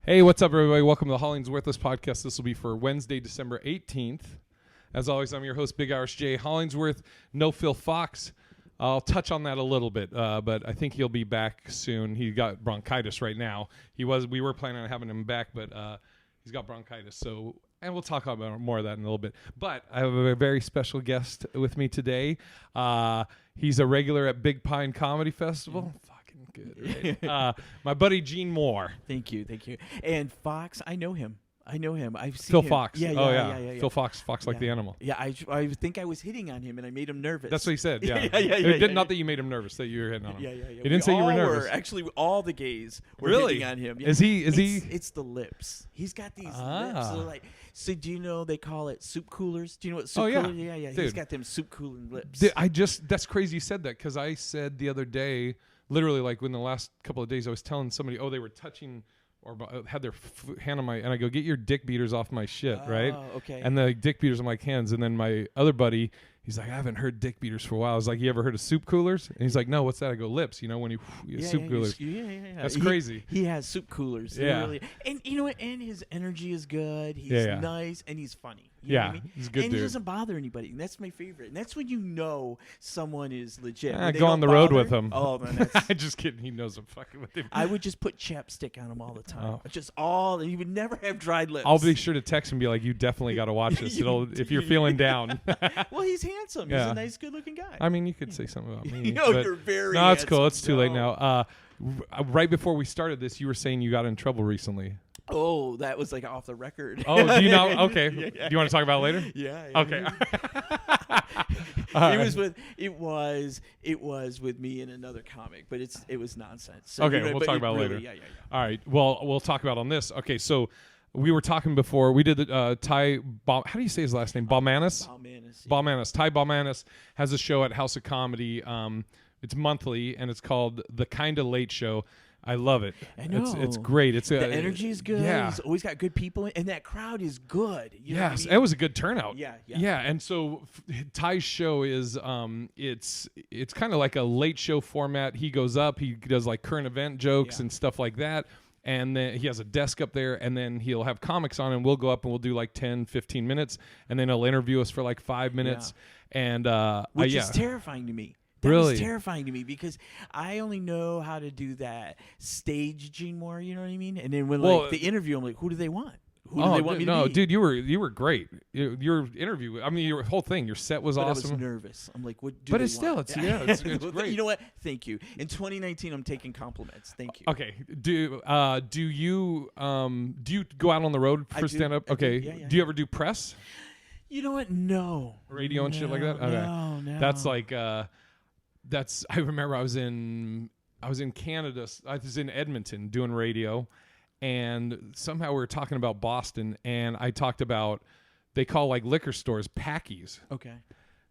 Hey, what's up, everybody? Welcome to the HollingsWorthless podcast. This will be for Wednesday, December 18th. As always, I'm your host, Big Irish J. Hollingsworth. No Phil Fox. I'll touch on that a little bit, but I think he'll be back soon. He got bronchitis right now. We were planning on having him back, but he's got bronchitis. And we'll talk about more of that in a little bit. But I have a very special guest with me today. He's a regular at Big Pine Comedy Festival. Good. Right? My buddy Gene Moore. Thank you. And Fox, I know him. I've seen Phil him. Fox. Yeah. Phil Fox like the animal. Yeah, I think I was hitting on him and I made him nervous. That's what he said. Yeah. Not that you made him nervous, that you were hitting on him. Yeah. He didn't say you were nervous. Actually, all the gays were really hitting on him. Yeah. Is he? It's the lips. He's got these lips. So do you know they call it soup coolers? Do you know what soup coolers? Yeah. Dude. He's got them soup cooling lips. That's crazy you said that, because I said the other day, literally like in the last couple of days, I was telling somebody, they were touching or had their hand on and I go, get your dick beaters off my shit, right? Okay. And the dick beaters on my hands. And then my other buddy, he's like, I haven't heard dick beaters for a while. I was like, you ever heard of soup coolers? And he's like, no, what's that? I go, lips, when soup coolers. Yeah. That's crazy. He has soup coolers. Yeah. Really, and you know what? And his energy is good. He's nice and he's funny. You know what I mean? He's a good and dude. He doesn't bother anybody. And that's my favorite. And that's when you know someone is legit. Go on the road with him. Oh, man. I'm just kidding. He knows I'm fucking with him. I would just put chapstick on him all the time. And he would never have dried lips. I'll be sure to text and be like, you definitely got to watch this. If you're feeling down. Well, he's handsome. He's a nice, good-looking guy. I mean, you could say something about me. You're very No, it's cool. handsome. It's too late now. Right before we started this, you were saying you got in trouble recently. Oh, that was like off the record. Oh, do you know? Okay. Do you want to talk about it later? Yeah. Okay. It was with me and another comic, but it was nonsense. So okay, we'll talk about it later. Yeah. All right. Well, we'll talk about on this. Okay, so we were talking before. We did the Ty. How do you say his last name? Balmanis. Balmanis. Ty Balmanis has a show at House of Comedy. It's monthly, and it's called The Kinda Late Show. I love it. I know. It's great. The energy is good. Yeah. He's always got good people, and that crowd is good. You know what I mean? It was a good turnout. Yeah. And so Ty's show is it's kind of like a late show format. He goes up, he does like current event jokes and stuff like that. And then he has a desk up there, and then he'll have comics on, and we'll go up and we'll do like 10, 15 minutes, and then he'll interview us for like 5 minutes. And which is terrifying to me. That was terrifying to me because I only know how to do that stage Gene Moore, you know what I mean? And then when the interview, I'm like, who do they want? Who do they want me to be? No, dude, you were great. Your interview, I mean, your whole thing, your set was awesome. I was nervous. I'm like, what do but they it's still, want? it's great. You know what? Thank you. In 2019, I'm taking compliments. Thank you. Okay. Do you go out on the road for stand up? Okay. Yeah. Do you ever do press? You know what? No. Radio and shit like that? Okay. No. That's like I remember I was in Canada. I was in Edmonton doing radio, and somehow we were talking about Boston, and I talked about they call like liquor stores packies. Okay.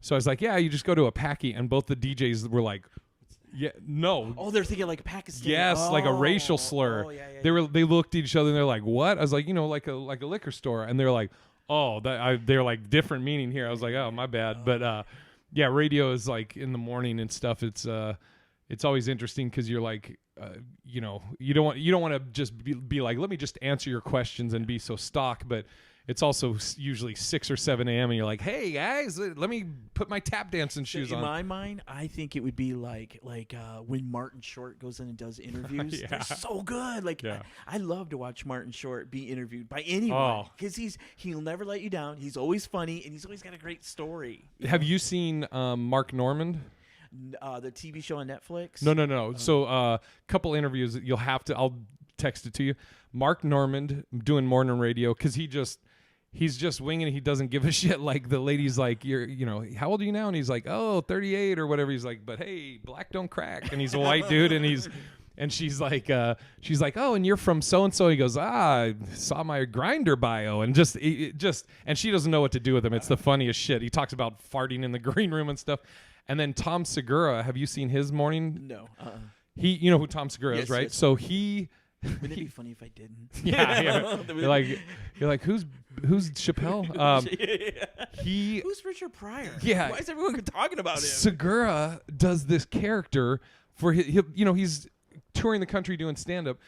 So I was like, yeah, you just go to a packy, and both the DJs were like, yeah, no. Oh, they're thinking like Pakistan. Yes, like a racial slur. Oh, yeah. They looked at each other and they're like, what? I was like, like a liquor store, and they're like, oh, they're like different meaning here. I was like, oh, my bad, but. Yeah, radio is like in the morning and stuff. It's always interesting because you're like, you don't want to just be like, let me just answer your questions and be so stock. But it's also usually 6 or 7 a.m. and you're like, hey guys, let me put my tap dancing shoes on. In my mind, I think it would be like when Martin Short goes in and does interviews. They're so good. I love to watch Martin Short be interviewed by anyone because he'll never let you down. He's always funny and he's always got a great story. Have you seen Mark Normand? The TV show on Netflix? No. So couple interviews that I'll text it to you. Mark Normand doing morning radio because he's just winging it. He doesn't give a shit. Like the lady's like, how old are you now? And he's like, 38 or whatever. He's like, but hey, black don't crack. And he's a white dude. And she's like, oh, and you're from so-and-so. He goes, I saw my Grinder bio. And and she doesn't know what to do with him. It's the funniest shit. He talks about farting in the green room and stuff. And then Tom Segura, have you seen his morning? No. You know who Tom Segura is, right? Yes. So he... Wouldn't it be funny if I didn't? Yeah. You're like, who's Chappelle? Who's Richard Pryor? Yeah. Why is everyone talking about him? Segura does this character for he's touring the country doing stand up,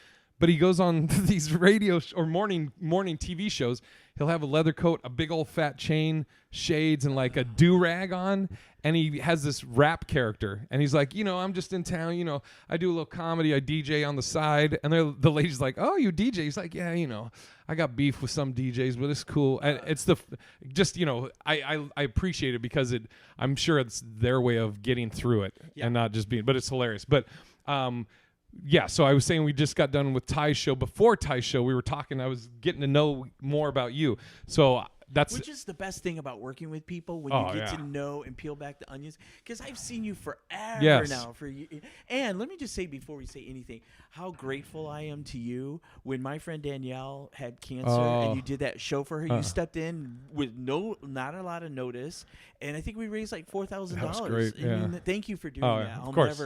but he goes on these radio or morning TV shows. He'll have a leather coat, a big old fat chain, shades, and like a do-rag on. And he has this rap character. And he's like, I'm just in town. I do a little comedy. I DJ on the side. And the lady's like, oh, you DJ? He's like, yeah, I got beef with some DJs, but it's cool. And it's I appreciate it because I'm sure it's their way of getting through it and not just being, but it's hilarious. But, yeah, so I was saying we just got done with Ty's show. Before Ty's show, we were talking. I was getting to know more about you. So which is the best thing about working with people when you get to know and peel back the onions. Because I've seen you forever now. And let me just say before we say anything, how grateful I am to you when my friend Danielle had cancer and you did that show for her. You stepped in with not a lot of notice, and I think we raised like $$4,000. That was great. Yeah. Thank you for doing that. Of course.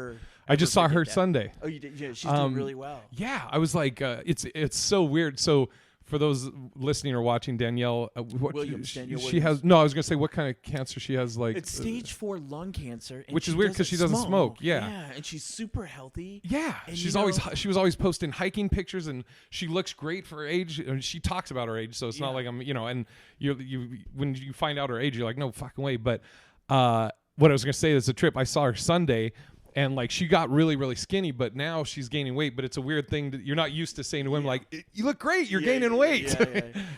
I just saw her Sunday. Oh, you did? Yeah, she's doing really well. Yeah, I was like, it's so weird. So for those listening or watching, Danielle, Danielle she has. No, I was gonna say what kind of cancer she has. Like it's stage 4 lung cancer, and which is weird because she doesn't smoke. Yeah, and she's super healthy. Yeah, she was always posting hiking pictures, and she looks great for her age. And she talks about her age, so it's not like I'm, And you when you find out her age, you're like, no fucking way. But what I was gonna say is a trip. I saw her Sunday. And like she got really, really skinny, but now she's gaining weight. But it's a weird thing that you're not used to saying to women like, "You look great, you're gaining weight."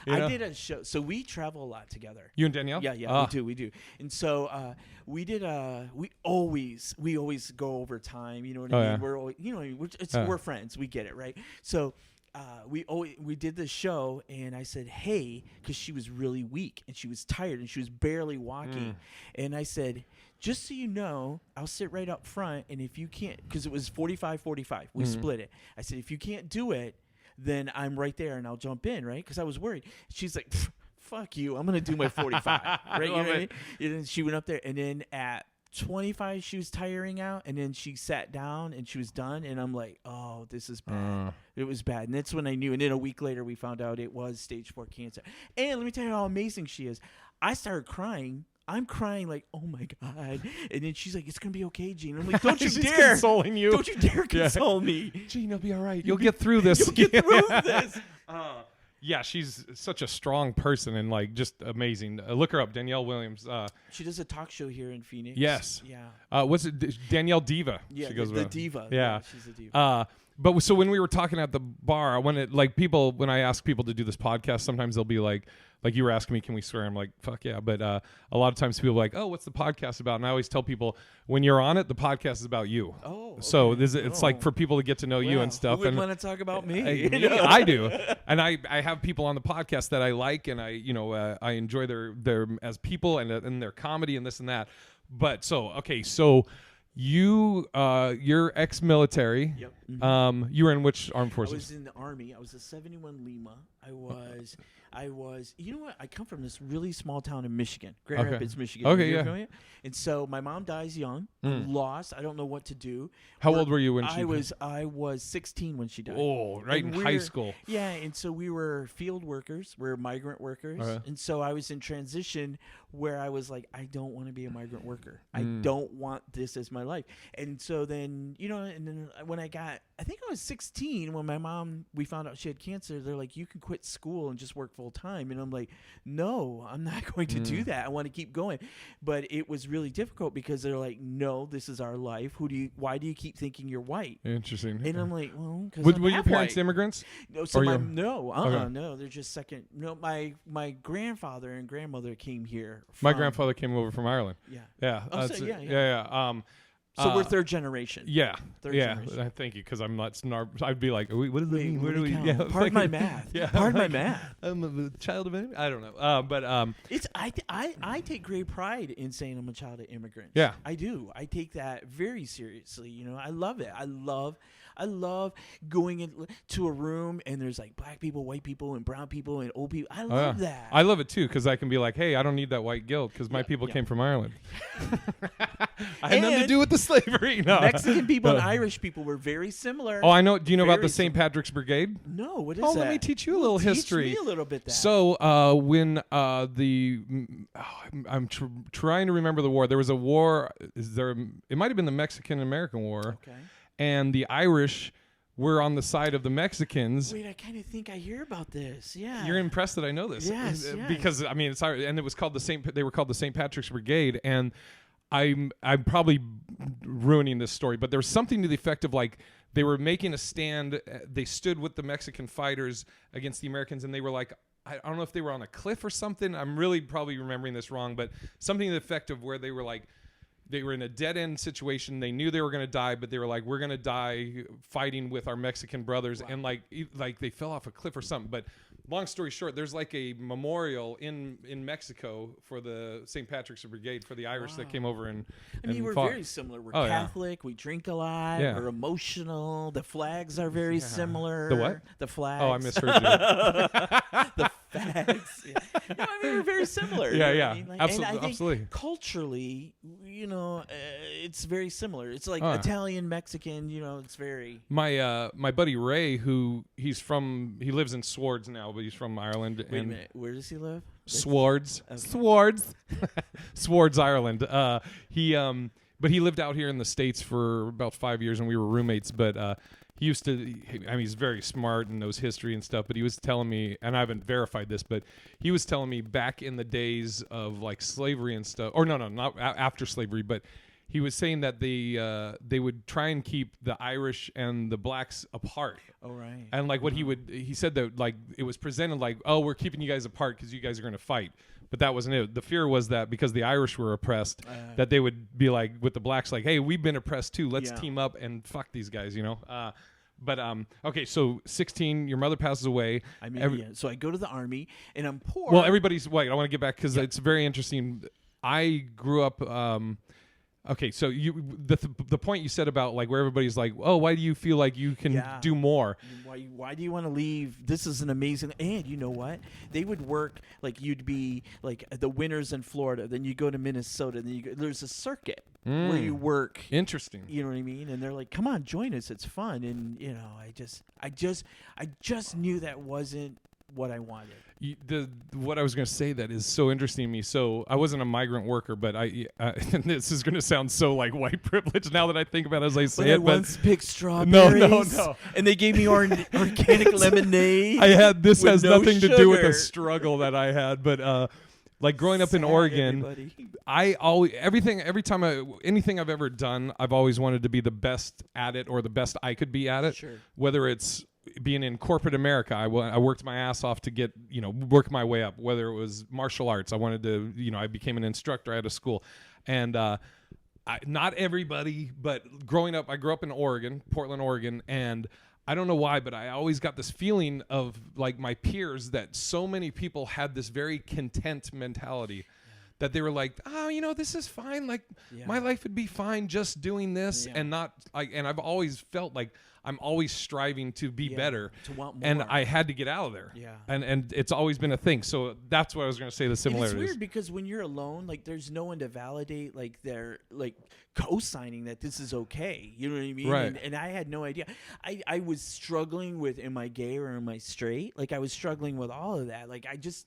I did a show, so we travel a lot together. You and Danielle? Yeah, we do. And so we did. We always go over time. You know what I mean? We're always, we're friends. We get it, right? So. We did this show, and I said, hey, because she was really weak and she was tired and she was barely walking, and I said, just so you know, I'll sit right up front, and if you can't, because it was 45-45, we split it. I said, if you can't do it, then I'm right there and I'll jump in, right? Because I was worried. She's like, fuck you, I'm gonna do my 45, right? You know what I mean? And then she went up there, and then at 25 she was tiring out, and then she sat down and she was done, and I'm like, oh, this is bad. It was bad. And that's when I knew. And then a week later we found out it was stage 4 cancer. And let me tell you how amazing she is. I started crying. I'm crying like, oh my God. And then she's like, it's gonna be okay, Gene. I'm like, don't you dare consoling you. Don't you dare console me. Gene, you'll be all right. You'll get through this. You'll get through this. Yeah, she's such a strong person and like just amazing. Look her up, Danielle Williams. She does a talk show here in Phoenix. Yes. Yeah. What's it? Danielle Diva. Yeah, she goes the Diva. Yeah, she's a diva. But so when we were talking at the bar, when I ask people to do this podcast, sometimes they'll be like you were asking me, can we swear? I'm like, fuck yeah. But a lot of times people are like, oh, what's the podcast about? And I always tell people, when you're on it, the podcast is about you. Oh, okay. So it's like for people to get to know you and stuff. Who would want to talk about me? I do. And I have people on the podcast that I like, and I enjoy their as people and their comedy and this and that. But so you're ex-military. Yep. Mm-hmm. You were in which armed forces? I was in the Army. I was a 71 Lima. I was, you know what? I come from this really small town in Michigan, Grand Rapids, Michigan. Okay, yeah. And so my mom dies young, lost. I don't know what to do. How old were you when she died? I was 16 when she died. Oh, right in high school. Yeah, and so we were field workers. We were migrant workers. And so I was in transition where I was like, I don't want to be a migrant worker. I don't want this as my life. And so then, and then when I think I was 16 when we found out she had cancer. They're like, you can quit school and just work full time. And I'm like, no, I'm not going to do that. I want to keep going. But it was really difficult because they're like, no, this is our life. Why do you keep thinking you're white? Interesting. And I'm like, well, because were your parents immigrants? No, no, they're just second. No, my grandfather and grandmother came here. My grandfather came over from Ireland. Yeah. Yeah. Yeah. So we're third generation. Yeah. Third generation. Thank you, because I'm not I'd be like, what does that mean? Where do we? Yeah, pardon my math. Yeah. Pardon my math. I'm a child of immigrant. I don't know. But it's I take great pride in saying I'm a child of immigrants. Yeah. I do. I take that very seriously. I love it. I love going into a room and there's like black people, white people, and brown people and old people. I love that. I love it too, because I can be like, hey, I don't need that white guilt because my people came from Ireland. I had nothing to do with the slavery. No. Mexican people and Irish people were very similar. Oh, I know. Do you know about the St. Patrick's Brigade? No, what is that? Oh, let me teach you a little history. Teach me a little bit that. So when I'm trying to remember the war. There was a war. It might have been the Mexican-American War. Okay. And the Irish were on the side of the Mexicans. Wait, I kind of think I hear about this. Yeah. You're impressed that I know this. Yes. Because I mean, and it was called they were called the St. Patrick's Brigade, and I'm probably ruining this story, but there was something to the effect of like they were making a stand. They stood with the Mexican fighters against the Americans, and they were like, I don't know if they were on a cliff or something. I'm really probably remembering this wrong, but something to the effect of where they were like, they were in a dead-end situation. They knew they were going to die, but they were like, we're going to die fighting with our Mexican brothers. Wow. And like they fell off a cliff or something. But long story short, there's like a memorial in Mexico for the St. Patrick's Brigade for the Irish that came over and I mean, we're fought. very similar. We're Catholic. We drink a lot. Yeah. We're emotional. The flags are very similar. The what? The flags. Oh, I misheard you. The flags. Yeah. No, I mean, we're very similar. Yeah, you know yeah. what I mean? Like, Absolutely. and I think absolutely. culturally, it's very similar. It's like Italian, Mexican, it's very. My buddy Ray, he lives in Swords now, but he's from Ireland. Wait a minute, where does he live? Swords. Okay. Swords. Swords, Ireland. But he lived out here in the States for about 5 years, and we were roommates. But he used to. I mean, he's very smart and knows history and stuff. But he was telling me, and I haven't verified this, but he was telling me back in the days of like slavery and stuff, or no, not after slavery, but he was saying that they would try and keep the Irish and the blacks apart. Oh, right. And like what he said that like it was presented like, oh, we're keeping you guys apart because you guys are going to fight. But that wasn't it. The fear was that because the Irish were oppressed, that they would be like with the blacks, like, hey, we've been oppressed too. Let's team up and fuck these guys, But okay, so 16, your mother passes away. I mean, so I go to the Army, and I'm poor. Well, everybody's wait. I want to get back because it's very interesting. I grew up. Okay, so the point you said about like where everybody's like, oh, why do you feel like you can do more? Why do you want to leave? This is an amazing. And you know what? They would work like you'd be like the winters in Florida, then you go to Minnesota, then there's a circuit where you work. Interesting. You know what I mean? And they're like, come on, join us. It's fun. And I just knew that wasn't what I wanted. What I was going to say that is so interesting to me. So I wasn't a migrant worker, but and this is going to sound so like white privilege now that I think about it as I say it. But I once picked strawberries. No. And they gave me organic lemonade. This has nothing sugar. to do with a struggle that I had, but like growing up in Oregon, anything I've ever done, I've always wanted to be the best at it or the best I could be at it. Sure. Whether it's being in corporate America, I worked my ass off to get, work my way up. Whether it was martial arts, I wanted to, I became an instructor at a school. And not everybody, but growing up, I grew up in Oregon, Portland, Oregon, and I don't know why, but I always got this feeling of like my peers that so many people had this very content mentality. That they were like, oh, this is fine. Like my life would be fine just doing this and not like. And I've always felt like I'm always striving to be better, to want more. And I had to get out of there. Yeah, and it's always been a thing. So that's what I was going to say. The similarities. And it's weird because when you're alone, like there's no one to validate, like they're like co-signing that this is okay. You know what I mean? Right. And I had no idea. I was struggling with am I gay or am I straight? Like I was struggling with all of that. Like I just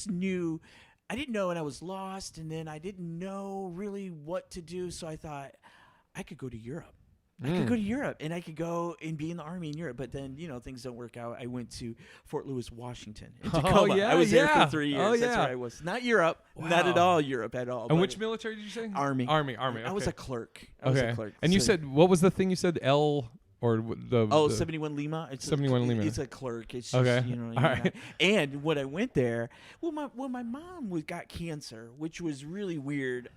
knew. I didn't know, and I was lost, and then I didn't know really what to do, so I thought I could go to Europe. I could go to Europe, and I could go and be in the Army in Europe, but then, things don't work out. I went to Fort Lewis, Washington, in Tacoma. I was there for 3 years. That's where I was. Not Europe. Wow. Not at all Europe at all. And which military did you say? Army. Okay. I was a clerk. And you said, what was the thing you said? Or the 71 Lima. It's 71 Lima. It's a clerk. It's just, okay. All right. And when I went there, my mom got cancer, which was really weird.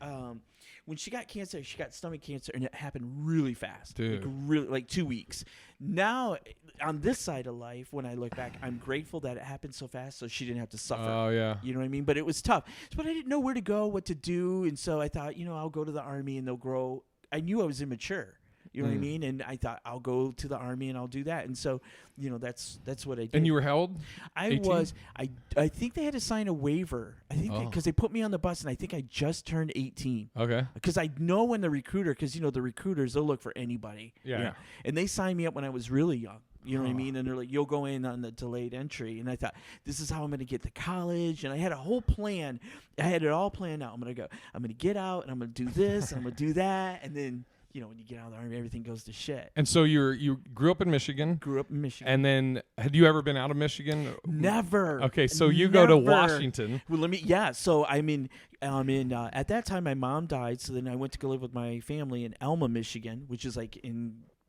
When she got cancer, she got stomach cancer, and it happened really fast. Dude. Like 2 weeks. Now, on this side of life, when I look back, I'm grateful that it happened so fast so she didn't have to suffer. Oh, yeah. You know what I mean? But it was tough. But I didn't know where to go, what to do, and so I thought, I'll go to the Army, and they'll grow. I knew I was immature. You know what I mean? And I thought I'll go to the Army and I'll do that. And so, that's what I did. And you were how old? I was. I think they had to sign a waiver. I think because they put me on the bus, and I think I just turned 18. Okay. Because I know when the recruiter, because the recruiters, they'll look for anybody. Yeah. And they signed me up when I was really young. You know what I mean? And they're like, you'll go in on the delayed entry. And I thought, this is how I'm going to get to college. And I had a whole plan. I had it all planned out. I'm going to get out, and I'm going to do this, and I'm going to do that. And then you know, when you get out of the Army, everything goes to shit. And so you grew up in Michigan. Grew up in Michigan. And then had you ever been out of Michigan? Never. Okay, so you go to Washington. Well, so I'm in at that time my mom died, so then I went to go live with my family in Elma, Michigan, which is like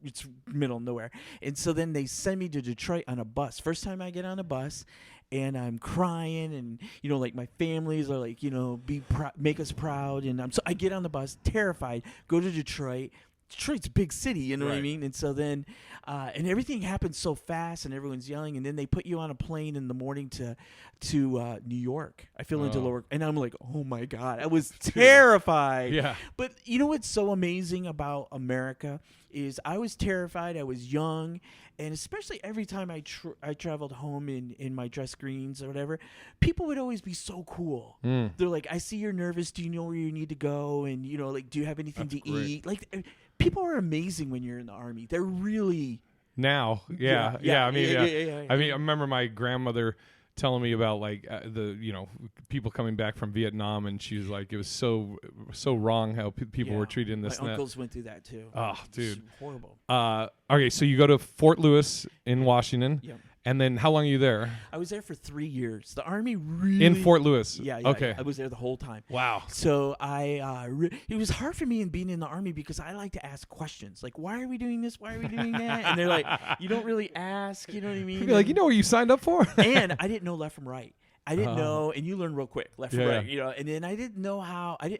it's middle of nowhere. And so then they send me to Detroit on a bus. First time I get on a bus, and I'm crying, and you know, like my families are like, you know, make us proud, and so I get on the bus, terrified, go to Detroit. Detroit's a big city, you know what I mean? And so then, and everything happens so fast, and everyone's yelling, and then they put you on a plane in the morning to New York. I flew into Lower, and I'm like, oh my God, I was terrified. Yeah. But you know what's so amazing about America is I was terrified. I was young, and especially every time I traveled home in my dress greens or whatever, people would always be so cool. They're like, I see you're nervous. Do you know where you need to go? And you know, like, do you have anything to eat? Like, people are amazing when you're in the Army. They're really now. Yeah. I mean, I mean, I remember my grandmother telling me about like people coming back from Vietnam, and she was like, it was so wrong how people were treated in this. My uncles went through that too. Oh, dude, horrible. Okay, so you go to Fort Lewis in Washington. Yeah. And then how long are you there? I was there for 3 years. The Army really... In Fort Lewis? Yeah. Okay. I was there the whole time. Wow. So it was hard for me in being in the Army because I like to ask questions. Like, why are we doing this? Why are we doing that? And they're like, you don't really ask, you know what I mean? You'd be like, you know what you signed up for? And I didn't know left from right. I didn't know, and you learn real quick, left from right, you know. And then I didn't know how. I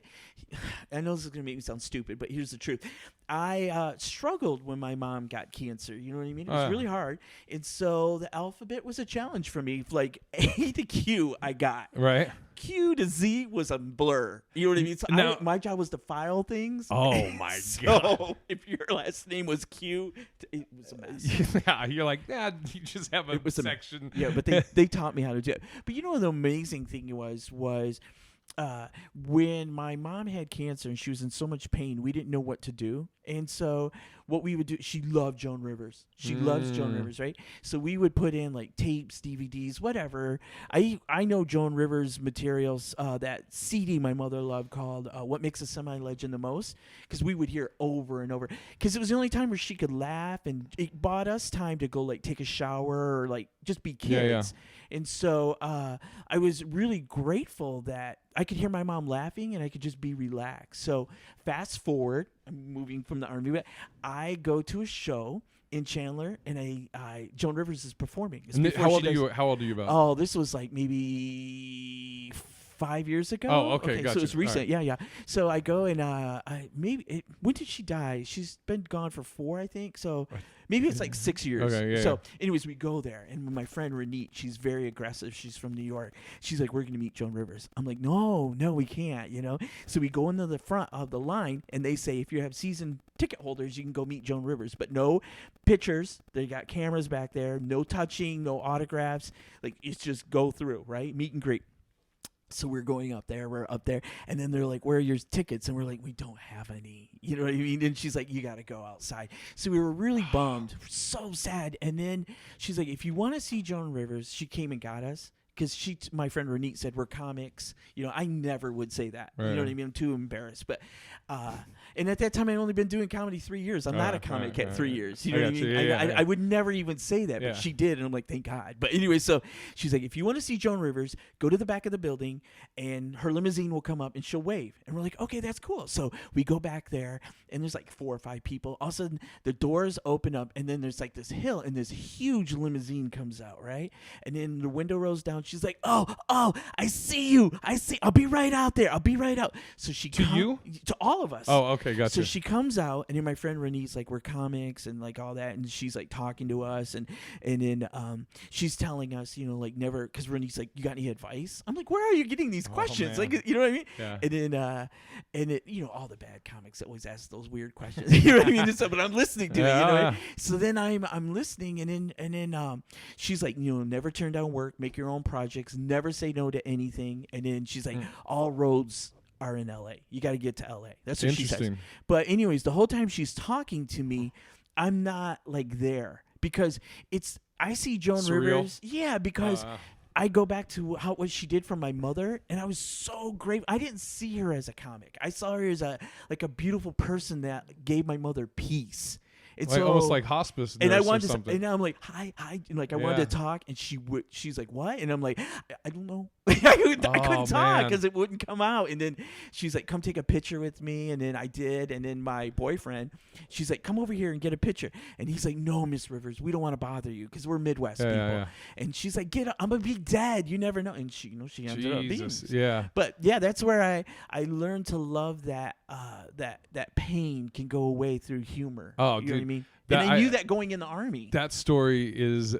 know this is gonna make me sound stupid, but here's the truth. I struggled when my mom got cancer. You know what I mean? It was really hard, and so the alphabet was a challenge for me. Like A to Q, I got right. Q to Z was a blur. You know what I mean? So now, my job was to file things. Oh my God! So if your last name was Q, it was a mess. Yeah, you're like, you just have a section. Yeah, but they taught me how to do it. But you know, the amazing thing was when my mom had cancer and she was in so much pain, we didn't know what to do. And so what we would do, she loved Joan Rivers. She loves Joan Rivers, right? So we would put in like tapes, DVDs, whatever. I know Joan Rivers materials, that CD my mother loved called What Makes a Semi-Legend the Most, because we would hear it over and over. Because it was the only time where she could laugh, and it bought us time to go like take a shower or like just be kids. Yeah. And so I was really grateful that I could hear my mom laughing and I could just be relaxed. So fast forward, I'm moving from the Army, but I go to a show in Chandler, and Joan Rivers is performing. How old are you about? Oh, this was like maybe 5 years ago. Oh, okay, gotcha. So it's recent. Right. Yeah. So I go and when did she die? She's been gone for 4, I think. So maybe it's like 6 years. Okay, yeah. So anyways, we go there, and my friend Renee, she's very aggressive. She's from New York. She's like, we're going to meet Joan Rivers. I'm like, no, we can't, you know? So we go into the front of the line, and they say, if you have season ticket holders, you can go meet Joan Rivers, but no pictures. They got cameras back there, no touching, no autographs. Like, it's just go through, right? Meet and greet. So we're up there, and then they're like, where are your tickets? And we're like, we don't have any, you know what I mean? And she's like, you got to go outside. So we were really bummed, so sad. And then she's like, if you want to see Joan Rivers, she came and got us. Because my friend Renee said we're comics. You know, I never would say that. Right. You know what I mean? I'm too embarrassed. But and at that time, I'd only been doing comedy 3 years. I'm not a comic at 3 years. You know what I mean? I would never even say that, but she did, and I'm like, thank God. But anyway, so she's like, if you want to see Joan Rivers, go to the back of the building, and her limousine will come up, and she'll wave. And we're like, okay, that's cool. So we go back there, and there's like 4 or 5 people. All of a sudden, the doors open up, and then there's like this hill, and this huge limousine comes out, right? And then the window rolls down. She's like, oh, I see you. I'll be right out there. I'll be right out. So she to all of us. Oh, okay, gotcha. So she comes out, and then my friend Renee's like, we're comics and like all that, and she's like talking to us, and then she's telling us, you know, like never, because Renee's like, you got any advice? I'm like, where are you getting these questions? Man. Like, you know what I mean? Yeah. And then you know, all the bad comics always ask those weird questions. You know what I mean? So, but I'm listening to it. You know what I mean? So then I'm listening, and then she's like, you know, never turn down work, make your own projects, never say no to anything. And then she's like, all roads are in LA. You got to get to LA. That's what she says. But anyways, the whole time she's talking to me, I'm not like there, because I see Joan Rivers. Yeah, because I go back to what she did for my mother, and I was so grateful. I didn't see her as a comic. I saw her as a beautiful person that gave my mother peace. It's like, almost like hospice nurse, and I wanted or something. and I'm like, hi, and like I wanted to talk, and she's like, what? And I'm like, I don't know. I couldn't talk because it wouldn't come out. And then she's like, come take a picture with me. And then I did. And then my boyfriend, she's like, come over here and get a picture. And he's like, no, Miss Rivers, we don't want to bother you because we're Midwest people. Yeah. And she's like, I'm gonna be dead. You never know. And she ended up being. Yeah. But yeah, that's where I learned to love that that pain can go away through humor. Oh, you know what I mean? And I knew that going in the Army. That story is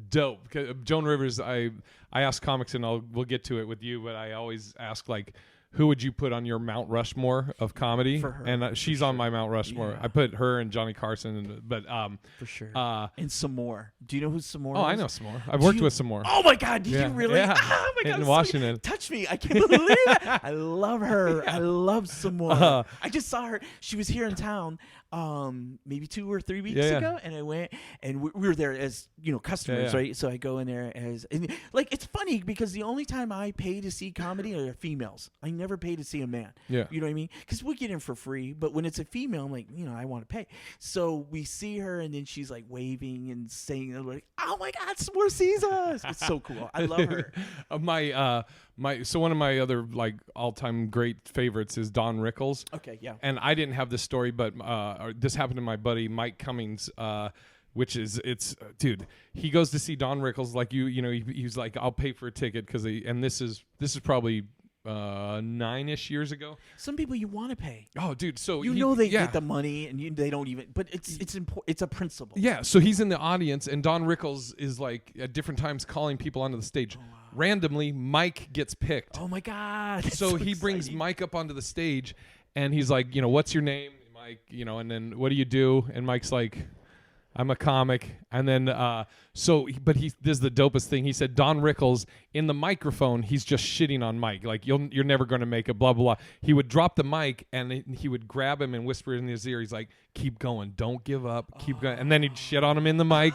dope. Joan Rivers, I ask comics, and we'll get to it with you, but I always ask, like, who would you put on your Mount Rushmore of comedy? For her, and she's on my Mount Rushmore. Yeah. I put her and Johnny Carson, but for sure. And some more. Do you know who some more? Oh, I know some more. I've worked with some more. Oh my God! Did you really? Yeah. Oh my God! In Washington. Touch me! I can't believe it. I love her. I love some more. I just saw her. She was here in town, maybe 2 or 3 weeks ago, and I went, and we were there as customers, right? So I go in there and it's funny because the only time I pay to see comedy are females. I never pay to see a man. Yeah. You know what I mean? Because we get in for free, but when it's a female, I'm like, I want to pay. So we see her, and then she's like waving and saying, like, "Oh my God, S'more sees us!" It's so cool. I love her. So one of my other like all-time great favorites is Don Rickles. Okay, yeah. And I didn't have this story, but this happened to my buddy Mike Cummings. Which is dude, he goes to see Don Rickles, like he's like, I'll pay for a ticket and this is probably 9-ish years ago. Some people you want to pay. Oh, dude, so they get the money and they don't even. But it's important. It's a principle. Yeah, so he's in the audience, and Don Rickles is like at different times calling people onto the stage. Oh, wow. Randomly, Mike gets picked. Oh my God! So he brings Mike up onto the stage, and he's like, what's your name, Mike? And then what do you do? And Mike's like, I'm a comic. And then but this is the dopest thing. He said Don Rickles in the microphone, he's just shitting on Mike, like you're never going to make it, blah blah blah. He would drop the mic and he would grab him and whisper in his ear. He's like, keep going, don't give up, keep going. And then he'd shit on him in the mic,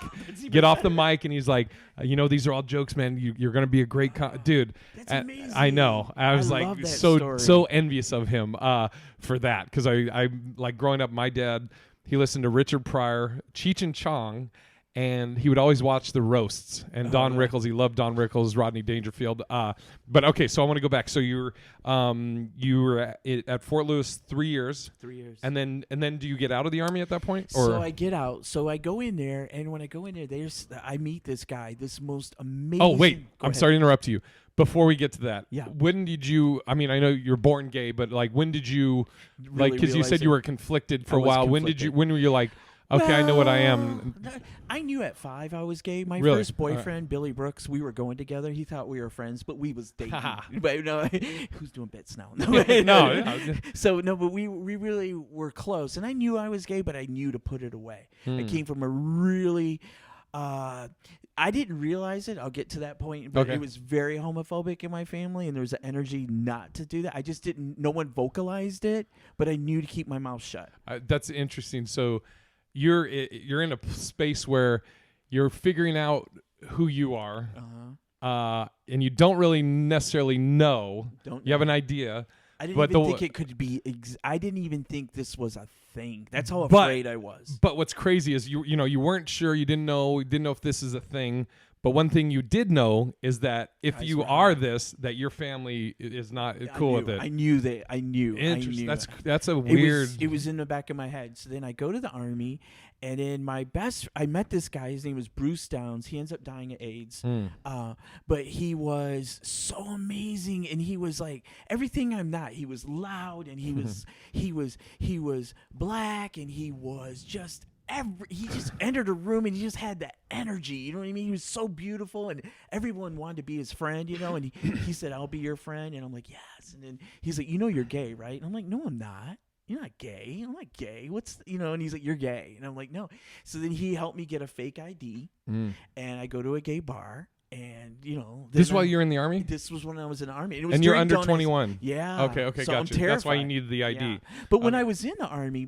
get off the mic, and he's like, these are all jokes, man. You're going to be a great dude. That's amazing. I know. I was like so envious of him for that, because I like growing up, my dad, he listened to Richard Pryor, Cheech and Chong, and he would always watch the roasts. And Don Rickles, he loved Don Rickles, Rodney Dangerfield. But okay, so I want to go back. So you were at Fort Lewis 3 years. 3 years. And then do you get out of the Army at that point? Or? So I get out. So I go in there, and when I go in there, I meet this guy, this most amazing. Oh wait, I'm sorry to interrupt you. Before we get to that, yeah. When did you? I mean, I know you're born gay, but like, when did you? Really, because you said you were conflicted for a while. Conflicted. When were you like, okay, I know what I am? I knew at 5 I was gay. My really? First boyfriend, Billy Brooks, we were going together. He thought we were friends, but we was dating. But who's doing bits now? No. So no, but we really were close, and I knew I was gay, but I knew to put it away. I came from a really. I didn't realize it. I'll get to that point, but it was very homophobic in my family, and there was an energy not to do that. I just didn't. No one vocalized it, but I knew to keep my mouth shut. That's interesting. So you're in a space where you're figuring out who you are, and you don't really necessarily know. You have an idea. I didn't even think it could be. I didn't even think this was a thing. That's how afraid I was. But what's crazy is you weren't sure. You didn't know if this is a thing. But one thing you did know is that if you are this, that your family is not cool with it. I knew that. I knew. Interesting. That's a weird. It was in the back of my head. So then I go to the Army, and then I met this guy. His name was Bruce Downs. He ends up dying of AIDS. But he was so amazing, and he was like everything I'm not. He was loud, and he was black, and he was just. He just entered a room and he just had that energy, you know what I mean? He was so beautiful, and everyone wanted to be his friend, and he said, I'll be your friend, and I'm like, yes. And then he's like, you're gay, right? And I'm like, no, I'm not. You're not gay. I'm not gay. And he's like, you're gay. And I'm like, no. So then he helped me get a fake ID, and I go to a gay bar. And this is while you're in the Army. This was when I was in the Army, and you're under 21. Yeah. Okay, so gotcha. That's why you needed the ID. Yeah. But when I was in the Army,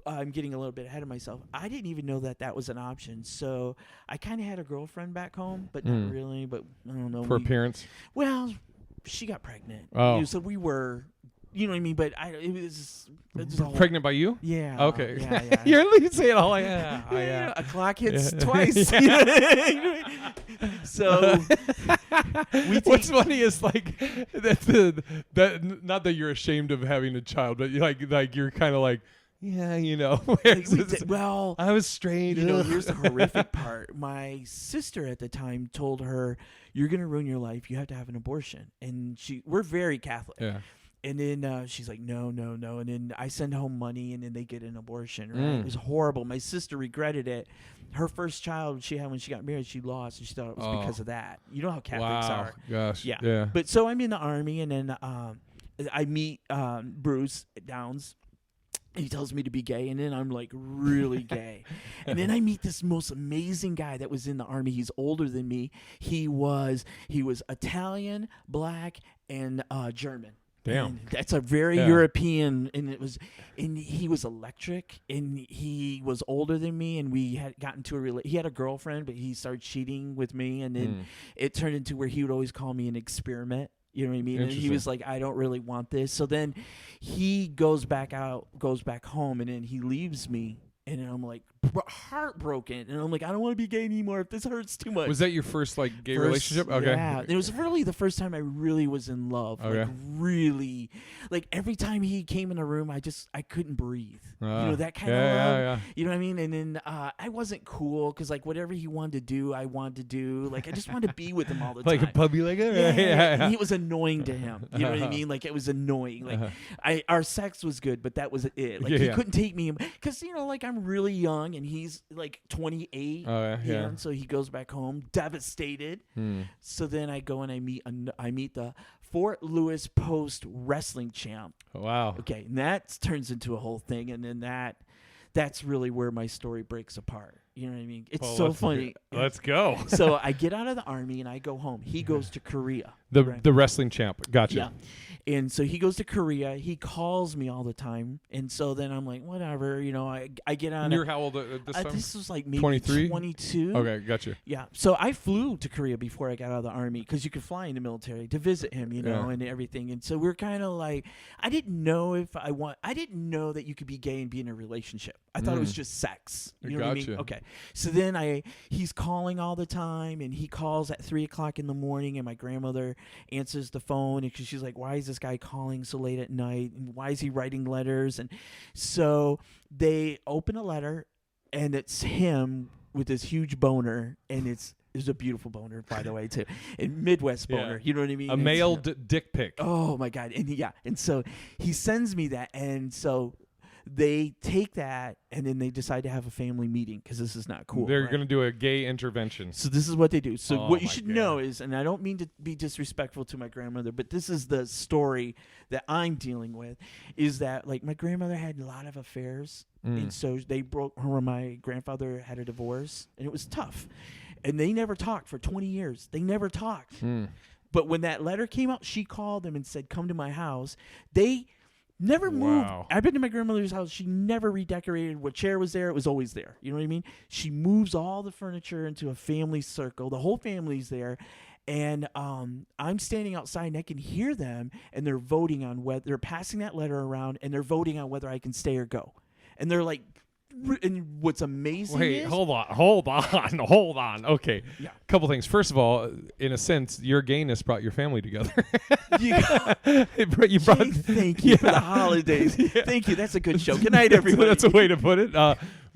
I'm getting a little bit ahead of myself. I didn't even know that was an option. So I kind of had a girlfriend back home, but not really. But I don't know. For appearance? Well, she got pregnant. Oh. So we were, you know what I mean? But it was pregnant by you? Yeah. Okay. Yeah. You're at least saying, oh, yeah. A clock hits twice. So what's funny is like that not that you're ashamed of having a child, but like you're kind of like, yeah, you know. Well, I was straight. You know, here's the horrific part. My sister at the time told her, "You're gonna ruin your life. You have to have an abortion." And we're very Catholic. Yeah. And then she's like, no. And then I send home money, and then they get an abortion. Right? It was horrible. My sister regretted it. Her first child she had when she got married, she lost, and she thought it was because of that. You know how Catholics are. Gosh. Yeah. But so I'm in the Army, and then I meet Bruce Downs. He tells me to be gay, and then I'm like really gay. And then I meet this most amazing guy that was in the Army. He's older than me. He was Italian, black, and German. Damn. And that's a very European, and he was electric, and he was older than me, and we had gotten to he had a girlfriend, but he started cheating with me, and then it turned into where he would always call me an experiment. You know what I mean? And he was like, I don't really want this. So then he goes back home, and then he leaves me. And then I'm like heartbroken. And I'm like, I don't want to be gay anymore if this hurts too much. Was that your first like gay relationship? Okay. Yeah. It was really the first time I really was in love. Okay. Like really. Like every time he came in the room, I couldn't breathe. You know, that kind of love. Yeah. You know what I mean? And then I wasn't cool because like whatever he wanted to do, I wanted to do. Like I just wanted to be with him all the time. Like a puppy, like And it was annoying to him. You know what I mean? Like it was annoying. Like our sex was good, but that was it. Like he couldn't take me because you know, like I'm really young and he's like 28. Oh yeah. And so he goes back home devastated. So then I go and I meet the Fort Lewis Post wrestling champ. Wow. Okay, and that turns into a whole thing, and then that's really where my story breaks apart. You know what I mean? It's so funny. Let's go. So I get out of the Army and I go home. He goes to Korea. The wrestling champ. Gotcha. Yeah. And so he goes to Korea. He calls me all the time. And so then I'm like, whatever. You know, I get on. You're how old at this time? This was like maybe 23? 22. Okay, gotcha. Yeah. So I flew to Korea before I got out of the Army because you could fly in the military to visit him, you know, and everything. And so we're kind of like, I didn't know that you could be gay and be in a relationship. I thought it was just sex. You know what I mean? Okay. So then he's calling all the time, and he calls at 3:00 in the morning, and my grandmother answers the phone, and she's like, why is this guy calling so late at night, and why is he writing letters? And so they open a letter, and it's him with this huge boner, and it's a beautiful boner, by the way, too. And Midwest boner, you know what I mean? A male dick pic. Oh, my God. And so he sends me that, and so they take that, and then they decide to have a family meeting because this is not cool. They're going to do a gay intervention. So this is what they do. So what you should know is, and I don't mean to be disrespectful to my grandmother, but this is the story that I'm dealing with, is that like my grandmother had a lot of affairs, and so my grandfather had a divorce, and it was tough. And they never talked for 20 years. They never talked. But when that letter came out, she called them and said, come to my house. They never moved. I've been to my grandmother's house. She never redecorated. What chair was there, it was always there. You know what I mean? She moves all the furniture into a family circle. The whole family's there. And I'm standing outside, and I can hear them, and they're voting on whether they're passing that letter around, and they're voting on whether I can stay or go. And they're like, and what's amazing is... hold on. Okay. Yeah. Couple things. First of all, in a sense, your gayness brought your family together. Thank you for the holidays. Thank you. That's a good show. Good night, everybody. That's a way to put it.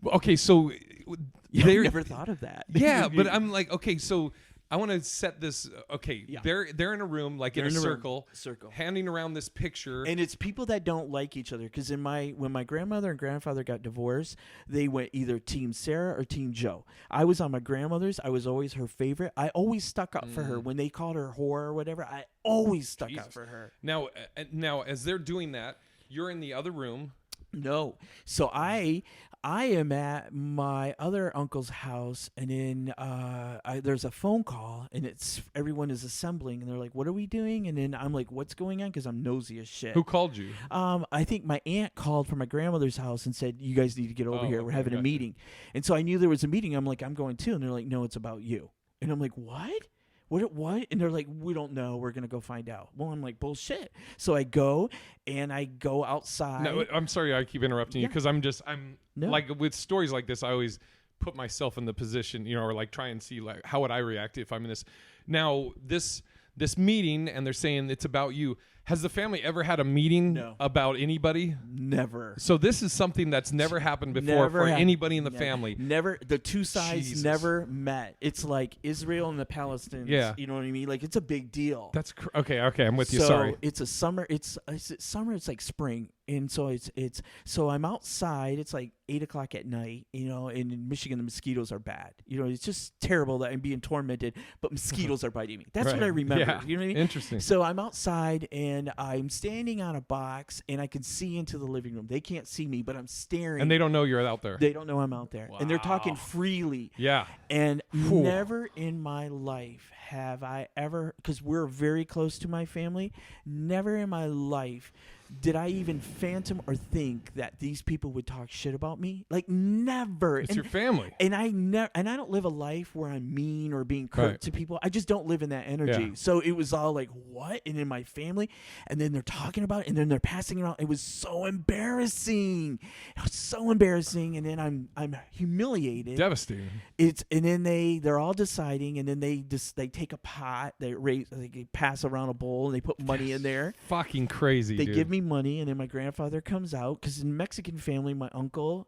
Okay, so... I never thought of that. Yeah, but I'm like, okay, so... I want to set this. Okay, they're in a room, like in a circle, handing around this picture, and it's people that don't like each other. Because when my grandmother and grandfather got divorced, they went either Team Sarah or Team Joe. I was on my grandmother's. I was always her favorite. I always stuck up for her when they called her whore or whatever. I always stuck up for her. Now, as they're doing that, you're in the other room. No, so I I am at my other uncle's house, and then there's a phone call, and everyone is assembling, and they're like, "What are we doing?" And then I'm like, "What's going on?" Because I'm nosy as shit. Who called you? I think my aunt called from my grandmother's house and said, "You guys need to get over here. We're having a meeting." And so I knew there was a meeting. I'm like, "I'm going too," and they're like, "No, it's about you." And I'm like, "What? What? And they're like, "We don't know. We're going to go find out." Well, I'm like, "Bullshit." So I go outside. No, I'm sorry I keep interrupting you because I'm No. like with stories like this, I always put myself in the position, or like try and see like how would I react if I'm in this. Now, this meeting and they're saying it's about you. Has the family ever had a meeting about anybody? Never. So this is something that's never happened before for anybody in the family. Never. The two sides never met. It's like Israel and the Palestinians. Yeah. You know what I mean? Like, it's a big deal. That's okay. I'm with you. Sorry. It's a summer. It's summer. It's like spring. And so so I'm outside. It's like 8:00 at night, and in Michigan, the mosquitoes are bad. It's just terrible that I'm being tormented, but mosquitoes are biting me. That's what I remember. Yeah. You know what I mean? Interesting. So I'm outside and I'm standing on a box and I can see into the living room. They can't see me, but I'm staring. And they don't know you're out there. They don't know I'm out there. Wow. And they're talking freely. Yeah. And never in my life have I ever, because we're very close to my family, never in my life did I even phantom or think that these people would talk shit about me? Like, never. It's your family. And I don't live a life where I'm mean or being curt to people. I just don't live in that energy. Yeah. So it was all like, what? And in my family, and then they're talking about it, and then they're passing it around. It was so embarrassing. It was so embarrassing. And then I'm humiliated. Devastating. And then they're all deciding, and then they take a pot, they pass around a bowl, and they put money in there. Fucking crazy. They give me money, and then my grandfather comes out, because in Mexican family, my uncle,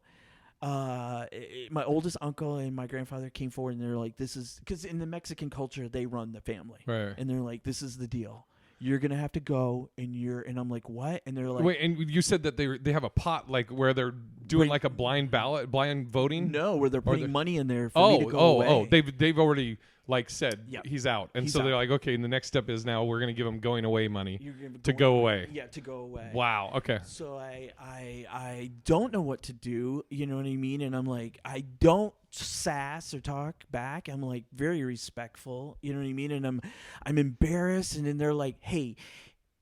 my oldest uncle and my grandfather came forward, and they're like, "This is," because in the Mexican culture they run the family, right? And they're like, "This is the deal. You're gonna have to go," and I'm like, "What?" And they're like, "Wait," and you said that they have a pot like where they're doing like a blind voting? No, where they're putting money in there for me to go away. They've already like said he's out, and he's so out. they're like, okay, and the next step is now we're gonna give him going away money to go away. Yeah, to go away. Wow. Okay. So I don't know what to do. You know what I mean? And I'm like, I don't sass or talk back. I'm like very respectful. You know what I mean? And I'm embarrassed. And then they're like, "Hey,"